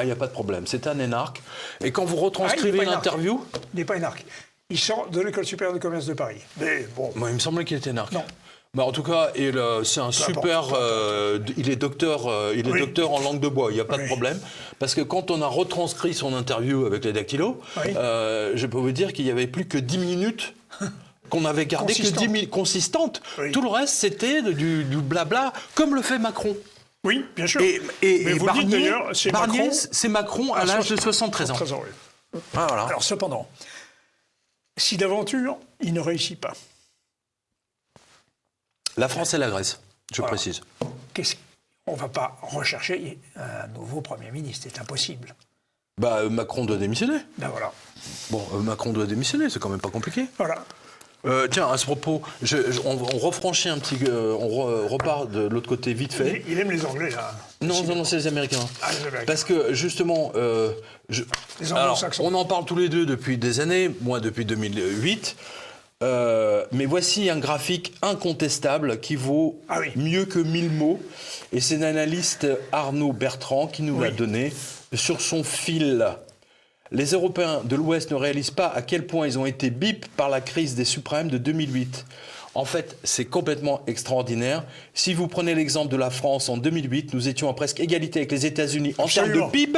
Il n'y a pas de problème. C'est un énarque. Et quand vous retranscrivez l'interview...
Il n'est pas énarque. Il sort de l'École supérieure de commerce de Paris. Mais bon...
Moi, il me semblait qu'il était énarque.
Non.
En tout cas, c'est un super... il est docteur en langue de bois, il n'y a pas de problème. Parce que quand on a retranscrit son interview avec les dactylos, je peux vous dire qu'il n'y avait plus que 10 minutes... qu'on avait gardé que 10 minutes consistantes. Oui. Tout le reste, c'était du blabla, comme le fait Macron.
Oui, bien sûr.
Mais vous
Barnier,
dites d'ailleurs, c'est Macron à l'âge de 73 ans.
Oui. Voilà. Alors cependant, si d'aventure, il ne réussit pas.
La France et la Grèce, je précise.
On ne va pas rechercher un nouveau Premier ministre, c'est impossible.
Macron doit démissionner.
Voilà.
Macron doit démissionner, c'est quand même pas compliqué.
Voilà.
Tiens, à ce propos, on refranchit un petit... on repart de l'autre côté vite fait.
Il aime les Anglais, là.
Non, c'est les Américains.
Les Américains.
Parce que, justement...
les Anglo-Saxons.
On en parle tous les deux depuis des années, moi depuis 2008. Mais voici un graphique incontestable qui vaut mieux que 1000 mots. Et c'est l'analyste Arnaud Bertrand qui nous l'a donné sur son fil. Les Européens de l'Ouest ne réalisent pas à quel point ils ont été bip par la crise des suprêmes de 2008. En fait, c'est complètement extraordinaire. Si vous prenez l'exemple de la France en 2008, nous étions à presque égalité avec les États-Unis en termes de PIB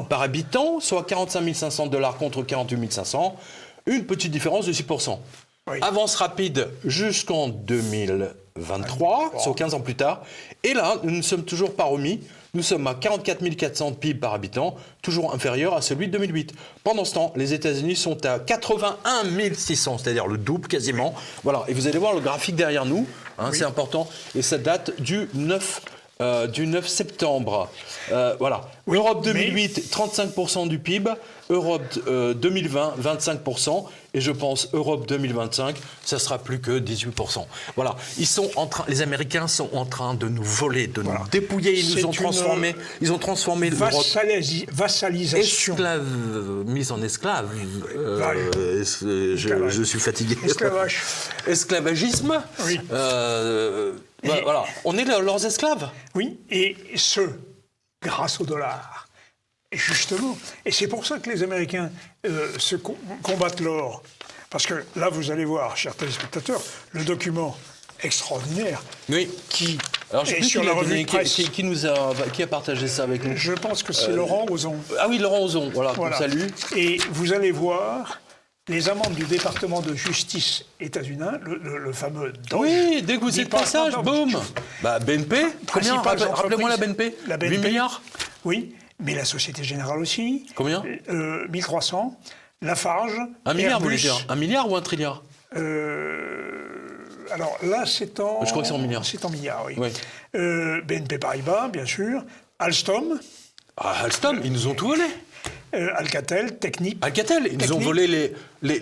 par habitant, soit 45 500 $ contre 48 500. Une petite différence de 6%. Avance rapide jusqu'en 2023, soit 15 ans plus tard. Et là, nous ne sommes toujours pas remis. Nous sommes à 44 400 PIB par habitant, toujours inférieur à celui de 2008. Pendant ce temps, les États-Unis sont à 81 600, c'est-à-dire le double quasiment. Voilà, et vous allez voir le graphique derrière nous, c'est important, et ça date du 9 septembre. Voilà. Europe 2008, 35% du PIB. Europe 2020, 25%. Et je pense Europe 2025, ça sera plus que 18%. Voilà. Les Américains sont en train de nous voler, de nous dépouiller. Ils ont transformé l'Europe.
Vassalisation.
Mise en esclave. Je suis fatigué.
Esclavage.
Esclavagisme.
Oui.
Voilà. On est leurs esclaves.
Oui, et grâce au dollar. Et justement, et c'est pour ça que les Américains combattent l'or. Parce que là, vous allez voir, chers téléspectateurs, le document extraordinaire qui est sur la revue de presse.
Qui a partagé ça avec nous ?
Je pense que c'est Laurent Ozon.
Ah oui, Laurent Ozon, voilà. Salut.
Et vous allez voir les amendes du département de justice états-unien, le fameux DOJ.
Oui, dès que vous êtes passage, boum. BNP, combien ? Rappelez-moi la BNP. 8 milliards ?
Oui. Mais la Société Générale aussi.
Combien ?
1300. Lafarge.
1 milliard, vous voulez dire ? 1 milliard ou 1 trilliard ?
Alors là, c'est en...
Je crois que c'est en milliards.
C'est en milliards, oui. BNP Paribas, bien sûr. Alstom.
Alstom, ils nous ont tout volé.
Alcatel, Technip.
Alcatel, ils nous ont volé les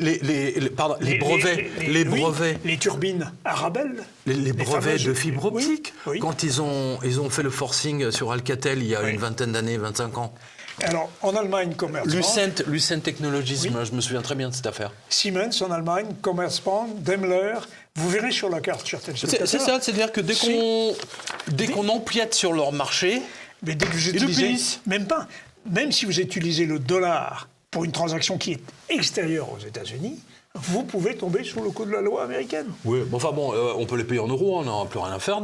brevets.
Les turbines Arabelle.
Les brevets de fibre optique.
Oui.
Quand ils ont fait le forcing sur Alcatel il y a une vingtaine d'années, 25 ans.
Alors, en Allemagne, Commerzbank.
Lucent Technologies, moi, je me souviens très bien de cette affaire.
Siemens en Allemagne, Commerzbank, Daimler. Vous verrez sur la carte, chers téléspectateurs.
C'est ça, c'est-à-dire que dès qu'on empiète sur leur marché,
mais dès que vous utilisez, même si vous utilisez le dollar pour une transaction qui est extérieure aux États-Unis, vous pouvez tomber sous le coup de la loi américaine.
Oui, on peut les payer en euros, on n'a plus rien à faire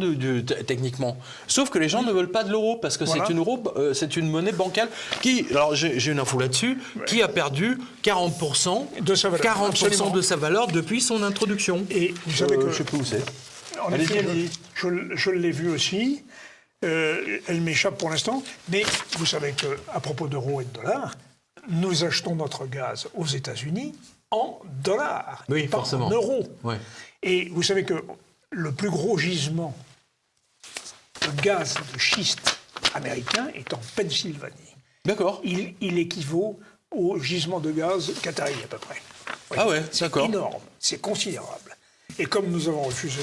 techniquement. Sauf que les gens ne veulent pas de l'euro, parce que c'est une monnaie bancale qui, alors j'ai une info là-dessus, qui a perdu 40%
de sa valeur,
40% de sa valeur depuis son introduction.
Et vous savez que...
Je sais plus où c'est.
Je l'ai vu aussi. Elle m'échappe pour l'instant. Mais vous savez qu'à propos d'euros et de dollars, nous achetons notre gaz aux États-Unis en dollars, pas en euros. Ouais. Et vous savez que le plus gros gisement de gaz de schiste américain est en Pennsylvanie.
D'accord.
Il équivaut au gisement de gaz qatari à peu près.
Ah ouais, d'accord.
C'est énorme, c'est considérable. Et comme nous avons refusé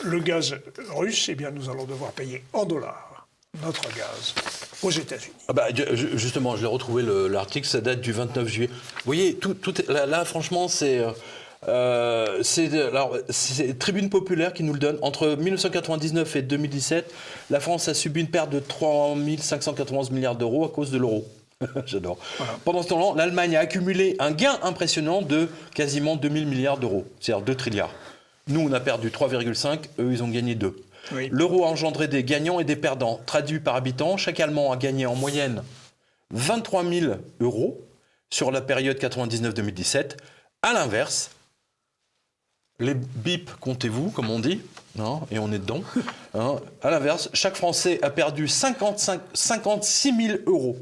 le gaz russe, eh bien nous allons devoir payer en dollars notre gaz aux États-Unis.
Ah bah, justement, je l'ai retrouvé l'article, ça date du 29 juillet. Vous voyez, là, franchement, c'est Tribune Populaire qui nous le donne. Entre 1999 et 2017, la France a subi une perte de 3 591 milliards d'euros à cause de l'euro. J'adore. Voilà. Pendant ce temps-là, l'Allemagne a accumulé un gain impressionnant de quasiment 2000 milliards d'euros, c'est-à-dire 2 trilliards. Nous, on a perdu 3,5, eux, ils ont gagné 2. Oui. L'euro a engendré des gagnants et des perdants. Traduit par habitant, chaque Allemand a gagné en moyenne 23 000 euros sur la période 99-2017. À l'inverse, les bips, comptez-vous, comme on dit, hein, et on est dedans. Hein, à l'inverse, chaque Français a perdu 56 000 euros.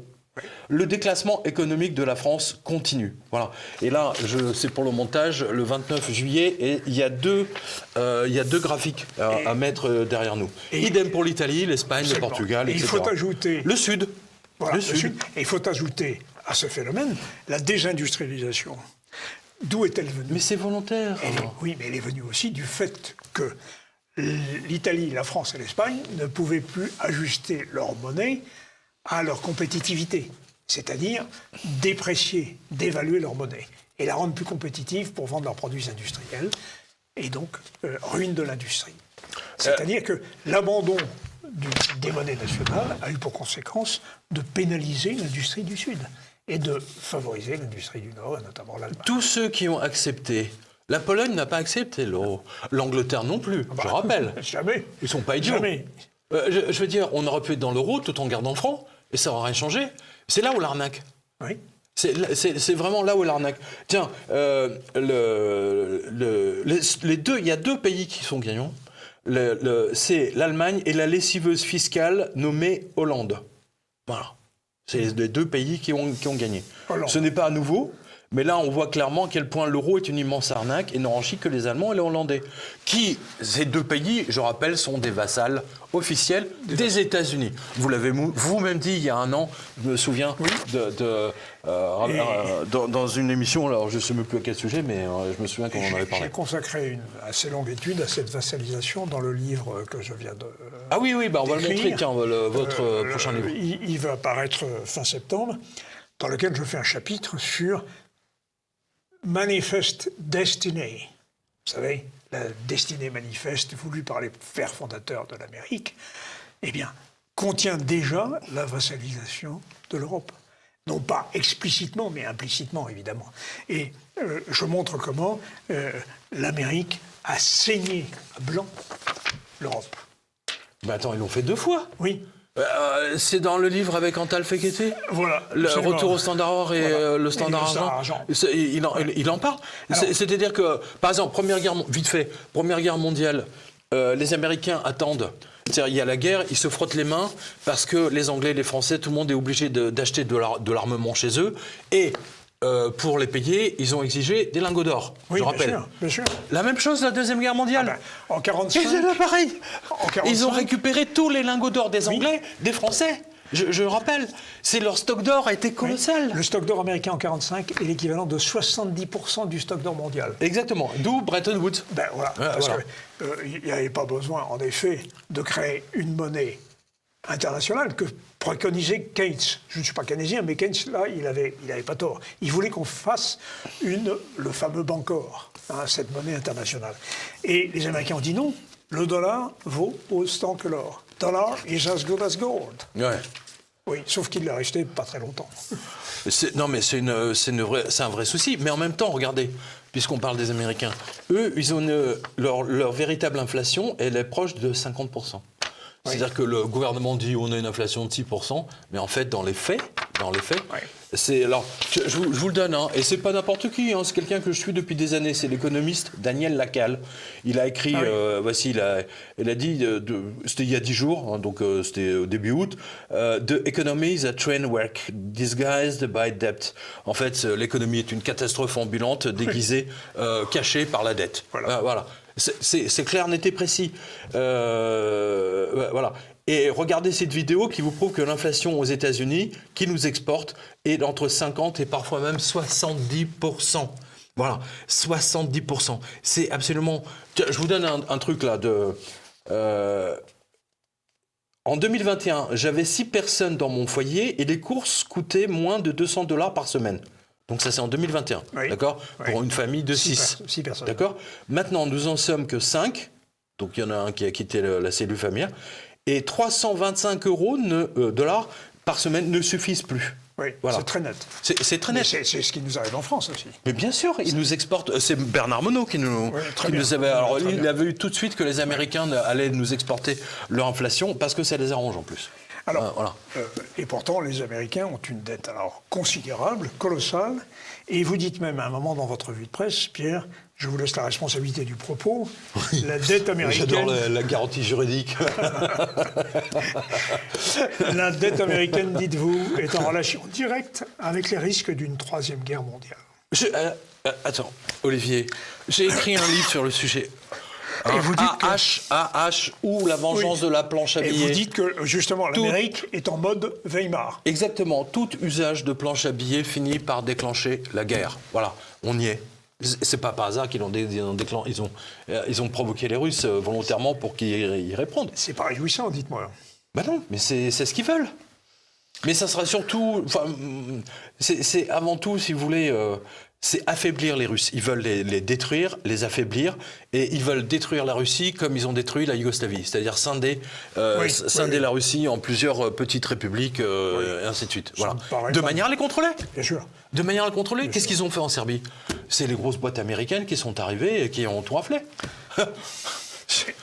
Le déclassement économique de la France continue. Voilà. Et là, c'est pour le montage, le 29 juillet, et il y a deux graphiques à mettre derrière nous. Idem pour l'Italie, l'Espagne, le Portugal, etc.
Et il faut ajouter...
Le Sud.
Voilà, le Sud. Et il faut ajouter à ce phénomène la désindustrialisation. D'où est-elle venue ?
Mais c'est volontaire.
Oui, mais elle est venue aussi du fait que l'Italie, la France et l'Espagne ne pouvaient plus ajuster leur monnaie à leur compétitivité, c'est-à-dire déprécier, dévaluer leur monnaie et la rendre plus compétitive pour vendre leurs produits industriels et donc ruine de l'industrie. C'est-à-dire que l'abandon des monnaies nationales a eu pour conséquence de pénaliser l'industrie du Sud et de favoriser l'industrie du Nord, et notamment l'Allemagne.
Tous ceux qui ont accepté, la Pologne n'a pas accepté l'euro, l'Angleterre non plus, je rappelle.
Jamais.
Ils ne sont pas idiots.
Jamais.
Je veux dire, on aurait pu être dans l'euro tout en gardant le franc, et ça n'aurait rien changé. C'est là où l'arnaque.
Oui.
C'est vraiment là où l'arnaque. Tiens, il y a deux pays qui sont gagnants. C'est l'Allemagne et la lessiveuse fiscale nommée Hollande. Voilà. C'est les deux pays qui ont gagné. Hollande. Ce n'est pas nouveau. Mais là, on voit clairement à quel point l'euro est une immense arnaque et n'enrichit que les Allemands et les Hollandais. Ces deux pays, je rappelle, sont des vassals officiels des États-Unis. Vous l'avez vous-même dit il y a un an, je me souviens, oui. Dans une émission, alors je ne sais même plus à quel sujet, mais je me souviens qu'on en avait parlé.
J'ai consacré une assez longue étude à cette vassalisation dans le livre que je viens de
Ah oui, on va le montrer, tiens, votre prochain livre.
Il va apparaître fin septembre, dans lequel je fais un chapitre sur Manifest Destiny, vous savez, la destinée manifeste voulue par les pères fondateurs de l'Amérique, eh bien, contient déjà la vassalisation de l'Europe. Non pas explicitement, mais implicitement, évidemment. Et je montre comment l'Amérique a saigné à blanc l'Europe.
Mais attends, ils l'ont fait 2 fois.
Oui.
C'est dans le livre avec Antal Fekete.
Voilà.
Le retour au standard or et voilà. Le standard argent. Il en parle. C'est-à-dire que, par exemple, Première Guerre mondiale, les Américains attendent. C'est-à-dire, il y a la guerre, ils se frottent les mains parce que les Anglais, les Français, tout le monde est obligé d'acheter de l'armement chez eux. Et pour les payer, ils ont exigé des lingots d'or, je rappelle.
Bien sûr.
La même chose la Deuxième Guerre mondiale.
En 1945...
C'est pareil. Ils ont récupéré tous les lingots d'or des Anglais, des Français. Je rappelle, leur stock d'or a été colossal.
Oui. Le stock d'or américain en 1945 est l'équivalent de 70% du stock d'or mondial.
Exactement, d'où Bretton Woods.
Parce qu'il n'y avait pas besoin, en effet, de créer une monnaie internationale que préconisait Keynes. Je ne suis pas keynésien, mais Keynes, là, il avait pas tort. Il voulait qu'on fasse le fameux Bancor, cette monnaie internationale. Et les Américains ont dit non, le dollar vaut autant que l'or. Dollar is as good as gold.
Ouais.
Oui, sauf qu'il est resté pas très longtemps.
Non, mais c'est un vrai souci. Mais en même temps, regardez, puisqu'on parle des Américains, eux, ils ont leur véritable inflation, elle est proche de 50%. C'est-à-dire que le gouvernement dit on a une inflation de 6%, mais en fait, dans les faits, c'est... Alors, je vous le donne, et c'est pas n'importe qui, c'est quelqu'un que je suis depuis des années, c'est l'économiste Daniel Lacalle. Il a écrit, il a dit, c'était il y a 10 jours, donc c'était au début août, The economy is a train wreck disguised by debt. En fait, l'économie est une catastrophe ambulante déguisée, cachée par la dette. Voilà. C'est clair, net et précis. Voilà. Et regardez cette vidéo qui vous prouve que l'inflation aux États-Unis, qui nous exporte, est entre 50 et parfois même 70%. Voilà, 70%. C'est absolument... Je vous donne un truc là En 2021, j'avais 6 personnes dans mon foyer et les courses coûtaient moins de $200 par semaine. Donc ça, c'est en 2021, oui. D'accord ? Oui. Pour une famille de 6 personnes. D'accord ? Maintenant, nous en sommes que 5. Donc il y en a un qui a quitté la cellule familiale. Et 325 dollars par semaine ne suffisent plus.
Oui, voilà. C'est très net.
C'est très net.
C'est ce qui nous arrive en France aussi.
Mais bien sûr, ils nous exportent. C'est Bernard Monod qui nous avait. Alors, il avait eu tout de suite que les Américains allaient nous exporter leur inflation parce que ça les arrange en plus.
Alors, voilà. Et pourtant, les Américains ont une dette considérable, colossale. Et vous dites même à un moment dans votre revue de presse, Pierre, je vous laisse la responsabilité du propos, oui. La dette américaine...
J'adore la garantie juridique.
La dette américaine, dites-vous, est en relation directe avec les risques d'une troisième guerre mondiale.
Attends, Olivier, j'ai écrit un livre sur le sujet.
Et vous dites
AH ou la vengeance de la planche à billets.
Et vous dites que, justement, l'Amérique est en mode Weimar.
Exactement. Tout usage de planche à billets finit par déclencher la guerre. Voilà, on y est. C'est pas par hasard qu'ils ont déclenché. Ils ont provoqué les Russes volontairement pour qu'ils y répondent.
C'est pas réjouissant, dites-moi.
Ben non, mais c'est ce qu'ils veulent. Mais ça sera surtout... c'est avant tout, si vous voulez... c'est affaiblir les Russes. Ils veulent les détruire, les affaiblir, et ils veulent détruire la Russie comme ils ont détruit la Yougoslavie, c'est-à-dire scinder la Russie en plusieurs petites républiques, et ainsi de suite. Voilà. De manière à les contrôler.
Bien sûr.
De manière à les contrôler. Qu'est-ce qu'ils ont fait en Serbie ? C'est les grosses boîtes américaines qui sont arrivées et qui ont tout raflé.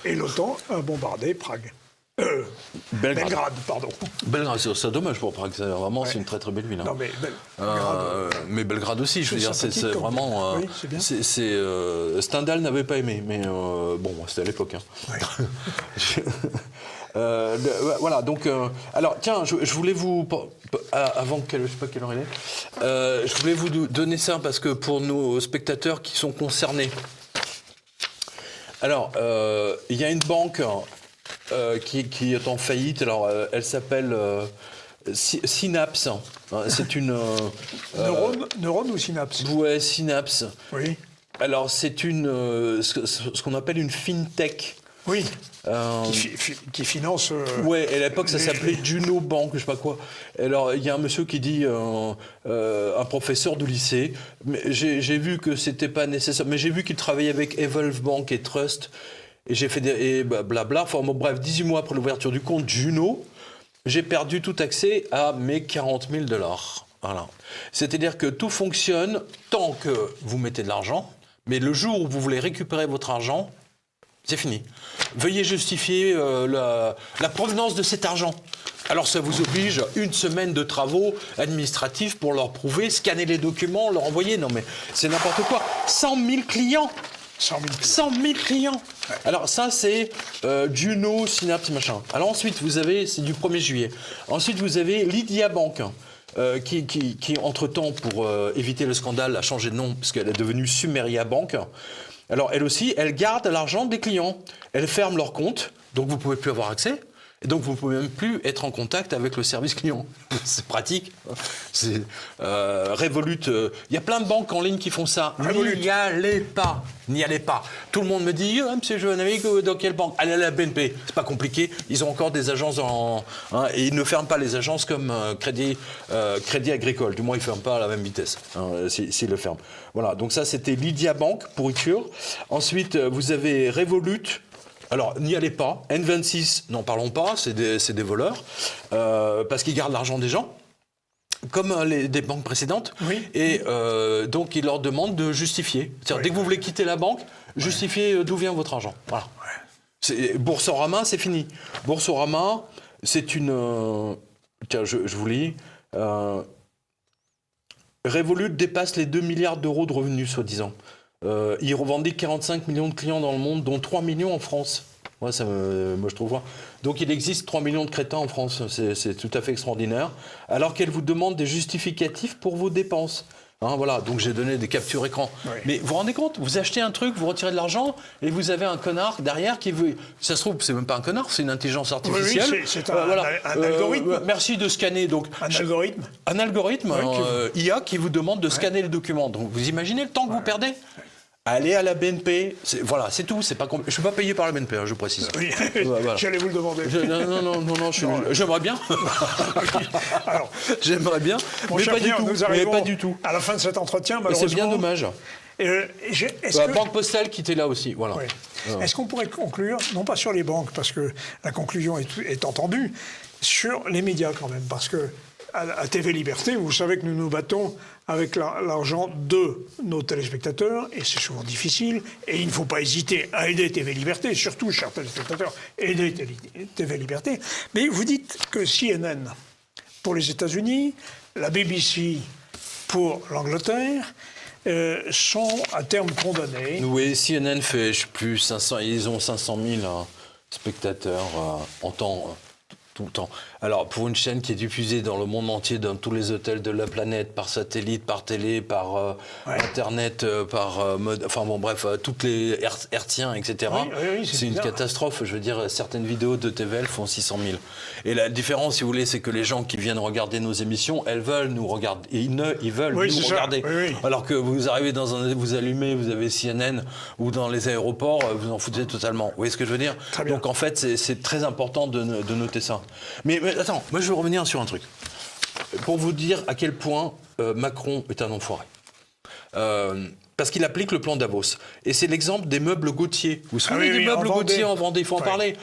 Et l'OTAN a bombardé Prague. Belgrade, pardon.
Belgrade, c'est dommage pour Prague. C'est une très très belle ville. Hein.
Non, mais
mais Belgrade aussi, je veux dire, c'est vraiment. Oui, c'est bien. Stendhal n'avait pas aimé, mais bon, c'était à l'époque. Hein. Ouais. Voilà, donc. Alors, tiens, je voulais vous. Avant je ne sais pas quelle heure il est. Je voulais vous donner ça parce que pour nos spectateurs qui sont concernés. Alors, il y a une banque. Qui est en faillite. Alors, elle s'appelle Synapse. C'est une...
Neurone ou Synapse ?
Ouais, Synapse.
Oui.
Alors, c'est ce qu'on appelle une fintech.
Oui. Qui finance...
ouais, à l'époque, ça s'appelait Juno Bank, je sais pas quoi. Alors, il y a un monsieur qui dit, un professeur de lycée, mais j'ai vu que c'était pas nécessaire, mais j'ai vu qu'il travaillait avec Evolve Bank et Trust. Et j'ai fait blabla. Enfin, bref, 18 mois après l'ouverture du compte Juno, j'ai perdu tout accès à mes $40 000. Voilà. C'est-à-dire que tout fonctionne tant que vous mettez de l'argent, mais le jour où vous voulez récupérer votre argent, c'est fini. Veuillez justifier la provenance de cet argent. Alors ça vous oblige une semaine de travaux administratifs pour leur prouver, scanner les documents, leur envoyer. Non mais c'est n'importe quoi. 100 000 clients. 100 000 clients. Ouais. Alors ça c'est Juno, Synapse, machin. Alors ensuite c'est du 1er juillet. Ensuite vous avez Lydia Bank qui entre-temps pour éviter le scandale a changé de nom parce qu'elle est devenue Sumeria Bank. Alors elle aussi, elle garde l'argent des clients. Elle ferme leur compte, donc vous ne pouvez plus avoir accès. Et donc, vous ne pouvez même plus être en contact avec le service client. C'est pratique. C'est Revolut. Il y a plein de banques en ligne qui font ça. N'y allez pas. N'y allez pas. Tout le monde me dit, monsieur Jovanovic, dans quelle banque ? Allez à la BNP. C'est pas compliqué. Ils ont encore des agences et ils ne ferment pas les agences comme Crédit Agricole. Du moins, ils ne ferment pas à la même vitesse s'ils le ferment. Voilà. Donc ça, c'était Lydia Bank, pourriture. Ensuite, vous avez Revolut. Alors, n'y allez pas. N26, n'en parlons pas, c'est des voleurs, parce qu'ils gardent l'argent des gens, comme des banques précédentes. Oui. Et donc, ils leur demandent de justifier. C'est-à-dire, dès que vous voulez quitter la banque, justifiez d'où vient votre argent. Voilà. Boursorama, c'est fini. Boursorama, c'est une... tiens, je vous lis. Revolut dépasse les 2 milliards d'euros de revenus, soi-disant. Ils revendiquent 45 millions de clients dans le monde, dont 3 millions en France. Ouais, moi, je trouve. Donc, il existe 3 millions de crétins en France. C'est tout à fait extraordinaire. Alors qu'elle vous demande des justificatifs pour vos dépenses. Hein, voilà, donc j'ai donné des captures écran. Oui. Mais vous vous rendez compte, vous achetez un truc, vous retirez de l'argent et vous avez un connard derrière qui veut... Ça se trouve, c'est même pas un connard, c'est une intelligence artificielle.
Oui, c'est un algorithme.
Merci de scanner. Donc,
algorithme.
Un algorithme, IA, qui vous demande de scanner les documents. Donc vous imaginez le temps que vous perdez ? Allez à la BNP, voilà, c'est tout. C'est pas je ne suis pas payé par la BNP, hein, je précise.
Oui, voilà. J'allais vous le demander.
Non, j'aimerais bien. Alors, j'aimerais bien, mais pas du tout.
Nous arrivons pas du tout. À la fin de cet entretien, malheureusement.
C'est bien dommage. Banque Postale qui était là aussi, voilà.
Oui. Est-ce qu'on pourrait conclure, non pas sur les banques, parce que la conclusion est entendue, sur les médias quand même, parce que à TV Liberté, vous savez que nous nous battons avec l'argent de nos téléspectateurs, et c'est souvent difficile, et il ne faut pas hésiter à aider TV Liberté, surtout, chers téléspectateurs, aider TV Liberté. Mais vous dites que CNN pour les États-Unis, la BBC pour l'Angleterre, sont à terme condamnés.
Oui, CNN fait, je sais plus, 500, ils ont 500 000 spectateurs en temps... tout le temps. Alors, pour une chaîne qui est diffusée dans le monde entier, dans tous les hôtels de la planète, par satellite, par télé, par Internet, par mode... Enfin bon, bref, toutes les hertziens, etc. Oui, c'est une catastrophe. Je veux dire, certaines vidéos de TVL font 600 000. Et la différence, si vous voulez, c'est que les gens qui viennent regarder nos émissions, elles veulent nous regarder. Ils veulent nous regarder. Oui. Alors que vous arrivez vous allumez, vous avez CNN, ou dans les aéroports, vous en foutez totalement. Vous voyez ce que je veux dire ? Donc en fait, c'est très important de noter ça. Mais attends, moi je veux revenir sur un truc. Pour vous dire à quel point Macron est un enfoiré. Parce qu'il applique le plan Davos. Et c'est l'exemple des meubles Gauthier. Vous vous souvenez des meubles Gauthier en Vendée ? Il faut en parler.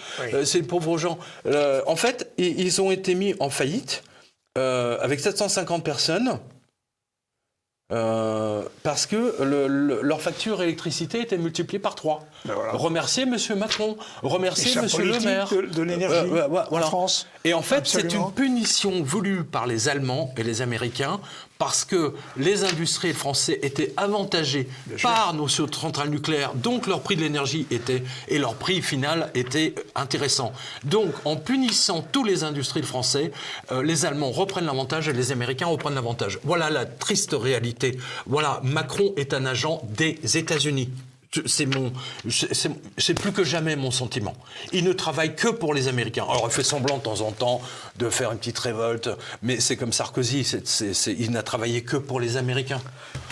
C'est les pauvres gens. En fait, ils ont été mis en faillite avec 750 personnes. Parce que leur facture électricité était multipliée par 3. Ben voilà. Remerciez M. Macron, remerciez M. Le Maire.
De l'énergie en France.
Et en fait, c'est une punition voulue par les Allemands et les Américains parce que les industriels français étaient avantagés par nos centrales nucléaires, donc leur prix de l'énergie et leur prix final était intéressant. Donc, en punissant tous les industriels français, les Allemands reprennent l'avantage et les Américains reprennent l'avantage. Voilà la triste réalité. Voilà, Macron est un agent des États-Unis. C'est plus que jamais mon sentiment. Il ne travaille que pour les Américains. Alors, il fait semblant de temps en temps de faire une petite révolte, mais c'est comme Sarkozy, il n'a travaillé que pour les Américains.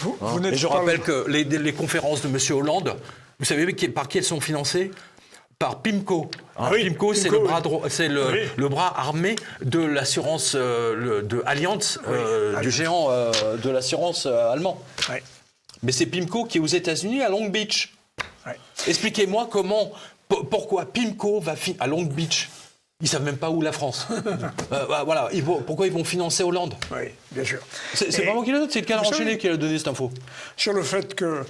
Et je rappelle que les conférences de M. Hollande, vous savez par qui elles sont financées ? Par PIMCO. PIMCO, c'est le bras armé de l'assurance de Allianz, du géant de l'assurance allemand. Oui. Mais c'est PIMCO qui est aux États-Unis, à Long Beach. Ouais. Expliquez-moi pourquoi PIMCO va à Long Beach. Ils ne savent même pas où la France. Voilà. Pourquoi ils vont financer Hollande ?
Oui, bien sûr.
C'est pas moi qui le donne, c'est le canard enchaîné qui a donné cette info.
Sur le fait que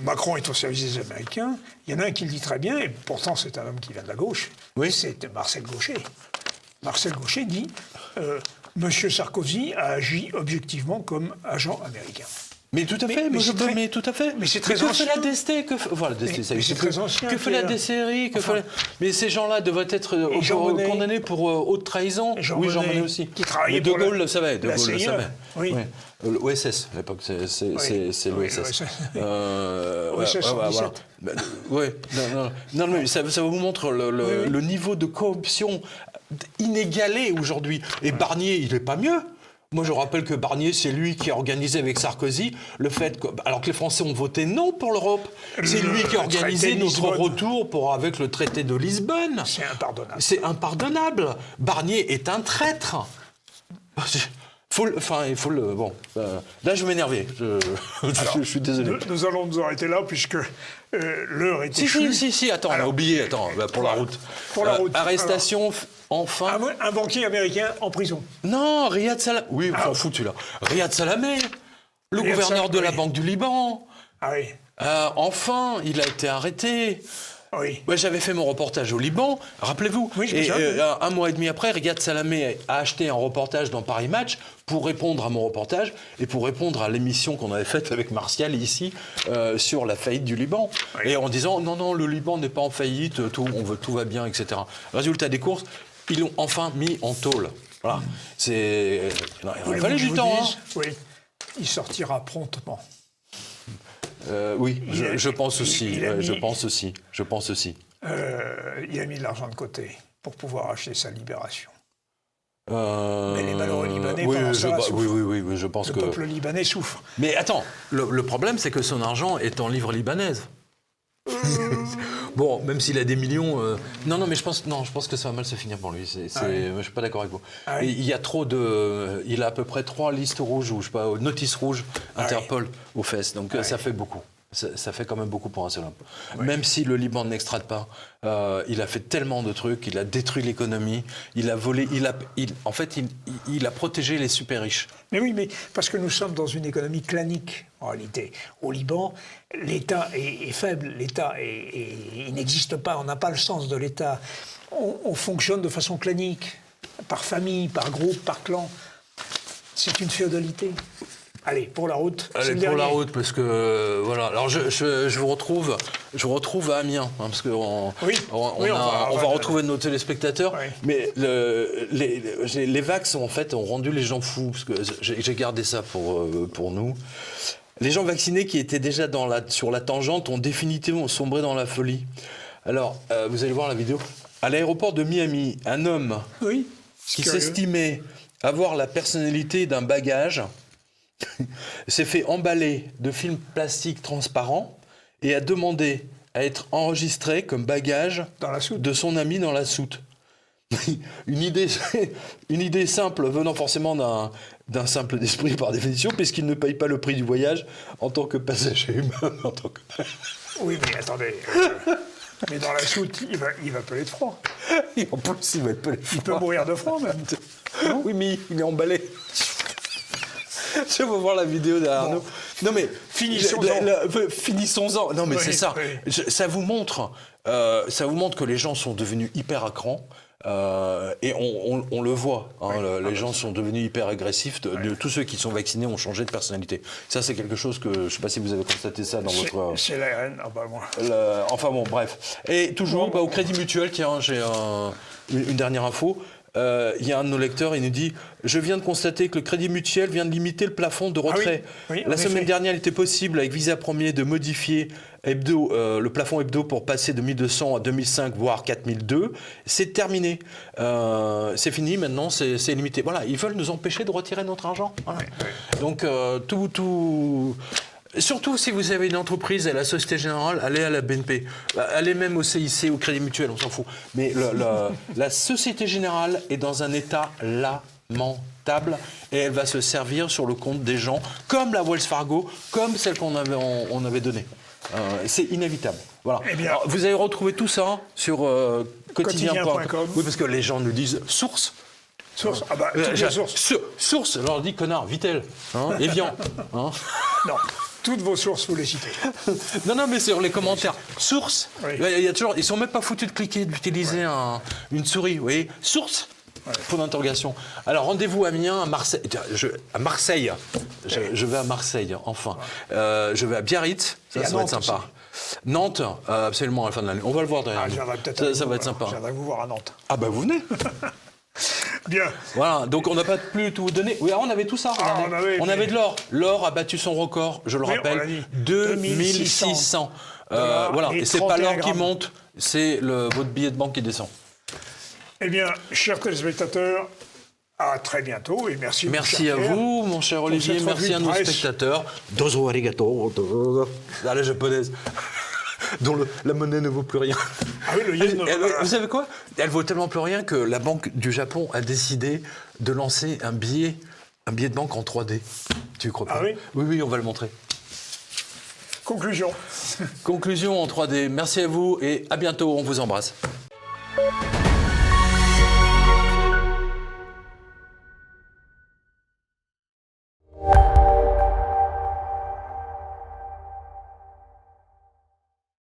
Macron est au service des Américains, il y en a un qui le dit très bien, et pourtant c'est un homme qui vient de la gauche. Oui. C'est Marcel Gauchet. Marcel Gauchet dit Monsieur Sarkozy a agi objectivement comme agent américain.
Mais tout à fait, mais tout à fait.
Mais c'est très ancien.
Que fait la DST c'est très ancien. Que fait la DCRI Mais ces gens-là devraient être condamnés pour haute trahison.
Oui, Jean Monnet
aussi.
Qui travaillait
De Gaulle le savait. De Gaulle le savait.
Oui.
L'OSS, à l'époque, c'est l'OSS.
OSS.
Non, mais ça vous montre le niveau de corruption inégalé aujourd'hui. Et Barnier, il n'est pas mieux. Moi, je rappelle que Barnier, c'est lui qui a organisé avec Sarkozy le fait que, alors que les Français ont voté non pour l'Europe, c'est lui qui a organisé notre retour avec le traité de Lisbonne.
C'est impardonnable.
C'est impardonnable. Barnier est un traître. Là, je vais m'énerver. Je suis désolé.
Nous allons nous arrêter là, puisque l'heure est échue.
Si, attends, on a oublié, pour la route.
Pour la route.
Arrestation, enfin...
Un banquier américain en prison.
Non, Riyad Salamé. Oui, on s'en fout, celui-là. Riyad Salamé, le gouverneur de la Banque du Liban.
Ah oui.
Enfin, il a été arrêté.
Oui.
Ouais, j'avais fait mon reportage au Liban, rappelez-vous.
Oui,
un mois et demi après, Riyad Salamé a acheté un reportage dans Paris Match pour répondre à mon reportage et pour répondre à l'émission qu'on avait faite avec Martial ici sur la faillite du Liban. Oui. Et en disant non, le Liban n'est pas en faillite, tout va bien, etc. Résultat des courses, ils l'ont enfin mis en taulle. Voilà. Il fallait du temps.
Oui. il sortira promptement.
Oui, je pense aussi. Je pense aussi.
Il a mis de l'argent de côté pour pouvoir acheter sa libération. Mais les malheureux Libanais,
oui, je pense
le peuple libanais souffre.
Mais attends, le problème, c'est que son argent est en livres libanaises. Bon, même s'il a des millions... Non, mais je pense que ça va mal se finir pour lui. Je suis pas d'accord avec vous.
Ah oui.
Il y a trop de... Il a à peu près 3 listes rouges, ou je sais pas, notices rouges Interpol aux fesses. Donc ça fait beaucoup. Ça fait quand même beaucoup pour un seul homme. Oui. Même si le Liban n'extrade pas, il a fait tellement de trucs, il a détruit l'économie, il a volé, en fait, il a protégé les super riches.
Mais oui, mais parce que nous sommes dans une économie clanique, en réalité. Au Liban, l'État est faible, l'État il n'existe pas, on n'a pas le sens de l'État. On fonctionne de façon clanique, par famille, par groupe, par clan. C'est une féodalité. Allez, pour la route.
La route, parce que voilà. Alors je vous retrouve à Amiens, parce que on va retrouver nos téléspectateurs. Oui. Mais les vax en fait ont rendu les gens fous, parce que j'ai gardé ça pour nous. Les gens vaccinés qui étaient déjà sur la tangente ont définitivement sombré dans la folie. Alors vous allez voir la vidéo. À l'aéroport de Miami, un homme qui s'estimait avoir la personnalité d'un bagage s'est fait emballer de films plastiques transparents et a demandé à être enregistré comme bagage de son ami dans la soute. Une idée simple venant forcément d'un simple d'esprit par définition, puisqu'il ne paye pas le prix du voyage en tant que passager humain.
Oui, mais attendez. Mais dans la soute, il va peler de froid.
En plus, il va être pelé de froid.
Il peut mourir de froid, même.
Oui, mais il est emballé. Je veux voir la vidéo derrière nous. Non mais finissons-en. Non mais c'est ça. Oui. Ça vous montre que les gens sont devenus hyper à cran. Et on le voit. Les gens sont devenus hyper agressifs. Tous ceux qui sont vaccinés ont changé de personnalité. Ça c'est quelque chose que je ne sais pas si vous avez constaté ça dans votre.
C'est l'ARN. Moi.
Enfin bon, bref. Et toujours au Crédit Mutuel, tiens, j'ai une dernière info. Il y a un de nos lecteurs, il nous dit « Je viens de constater que le Crédit Mutuel vient de limiter le plafond de retrait. La semaine dernière, il était possible, avec Visa Premier, de modifier le plafond hebdo pour passer de 1200 à 2005, voire 4002. C'est terminé. C'est fini, maintenant, c'est limité. » Voilà, ils veulent nous empêcher de retirer notre argent. Voilà. Donc, surtout si vous avez une entreprise à la Société Générale, allez à la BNP, allez même au CIC, au Crédit Mutuel, on s'en fout. Mais la Société Générale est dans un état lamentable et elle va se servir sur le compte des gens, comme la Wells Fargo, comme celle qu'on avait donnée. C'est inévitable. Voilà.
Eh bien,
alors, vous avez retrouvé tout ça sur quotidien.com. Oui, parce que les gens nous disent source.
Source, toutes les sources.
Source, alors on dit connard, Vittel, Evian.
Non. Toutes vos sources, vous les citez.
Non, mais sur les commentaires. Source. Oui. Il y a toujours, ils ne sont même pas foutus de cliquer, d'utiliser une souris. Vous voyez, source. Point d'interrogation. Alors, rendez-vous à Amiens, à Marseille. Je vais à Marseille, enfin. Je vais à Biarritz. Ça va être sympa. Aussi. Nantes, absolument à la fin de l'année. On va le voir derrière. Ça va être sympa.
Je viendrai vous voir à Nantes.
Ah, vous venez.
Bien.
Voilà, donc on n'a pas plus tout donné. Oui, on avait tout ça. On avait de l'or. L'or a battu son record, je le rappelle, 2600. Voilà, et c'est pas l'or qui monte, c'est votre billet de banque qui descend.
Eh bien, chers téléspectateurs, à très bientôt et merci.
Merci à vous, mon cher Olivier. Merci à nos spectateurs. Dozo arigato. À la japonaise. Dont la monnaie ne vaut plus rien.
Ah oui, le yen.
Vous savez quoi? Elle vaut tellement plus rien que la Banque du Japon a décidé de lancer un billet de banque en 3D. Tu y crois pas?
Ah oui?
Oui, on va le montrer.
Conclusion.
Conclusion en 3D. Merci à vous et à bientôt. On vous embrasse.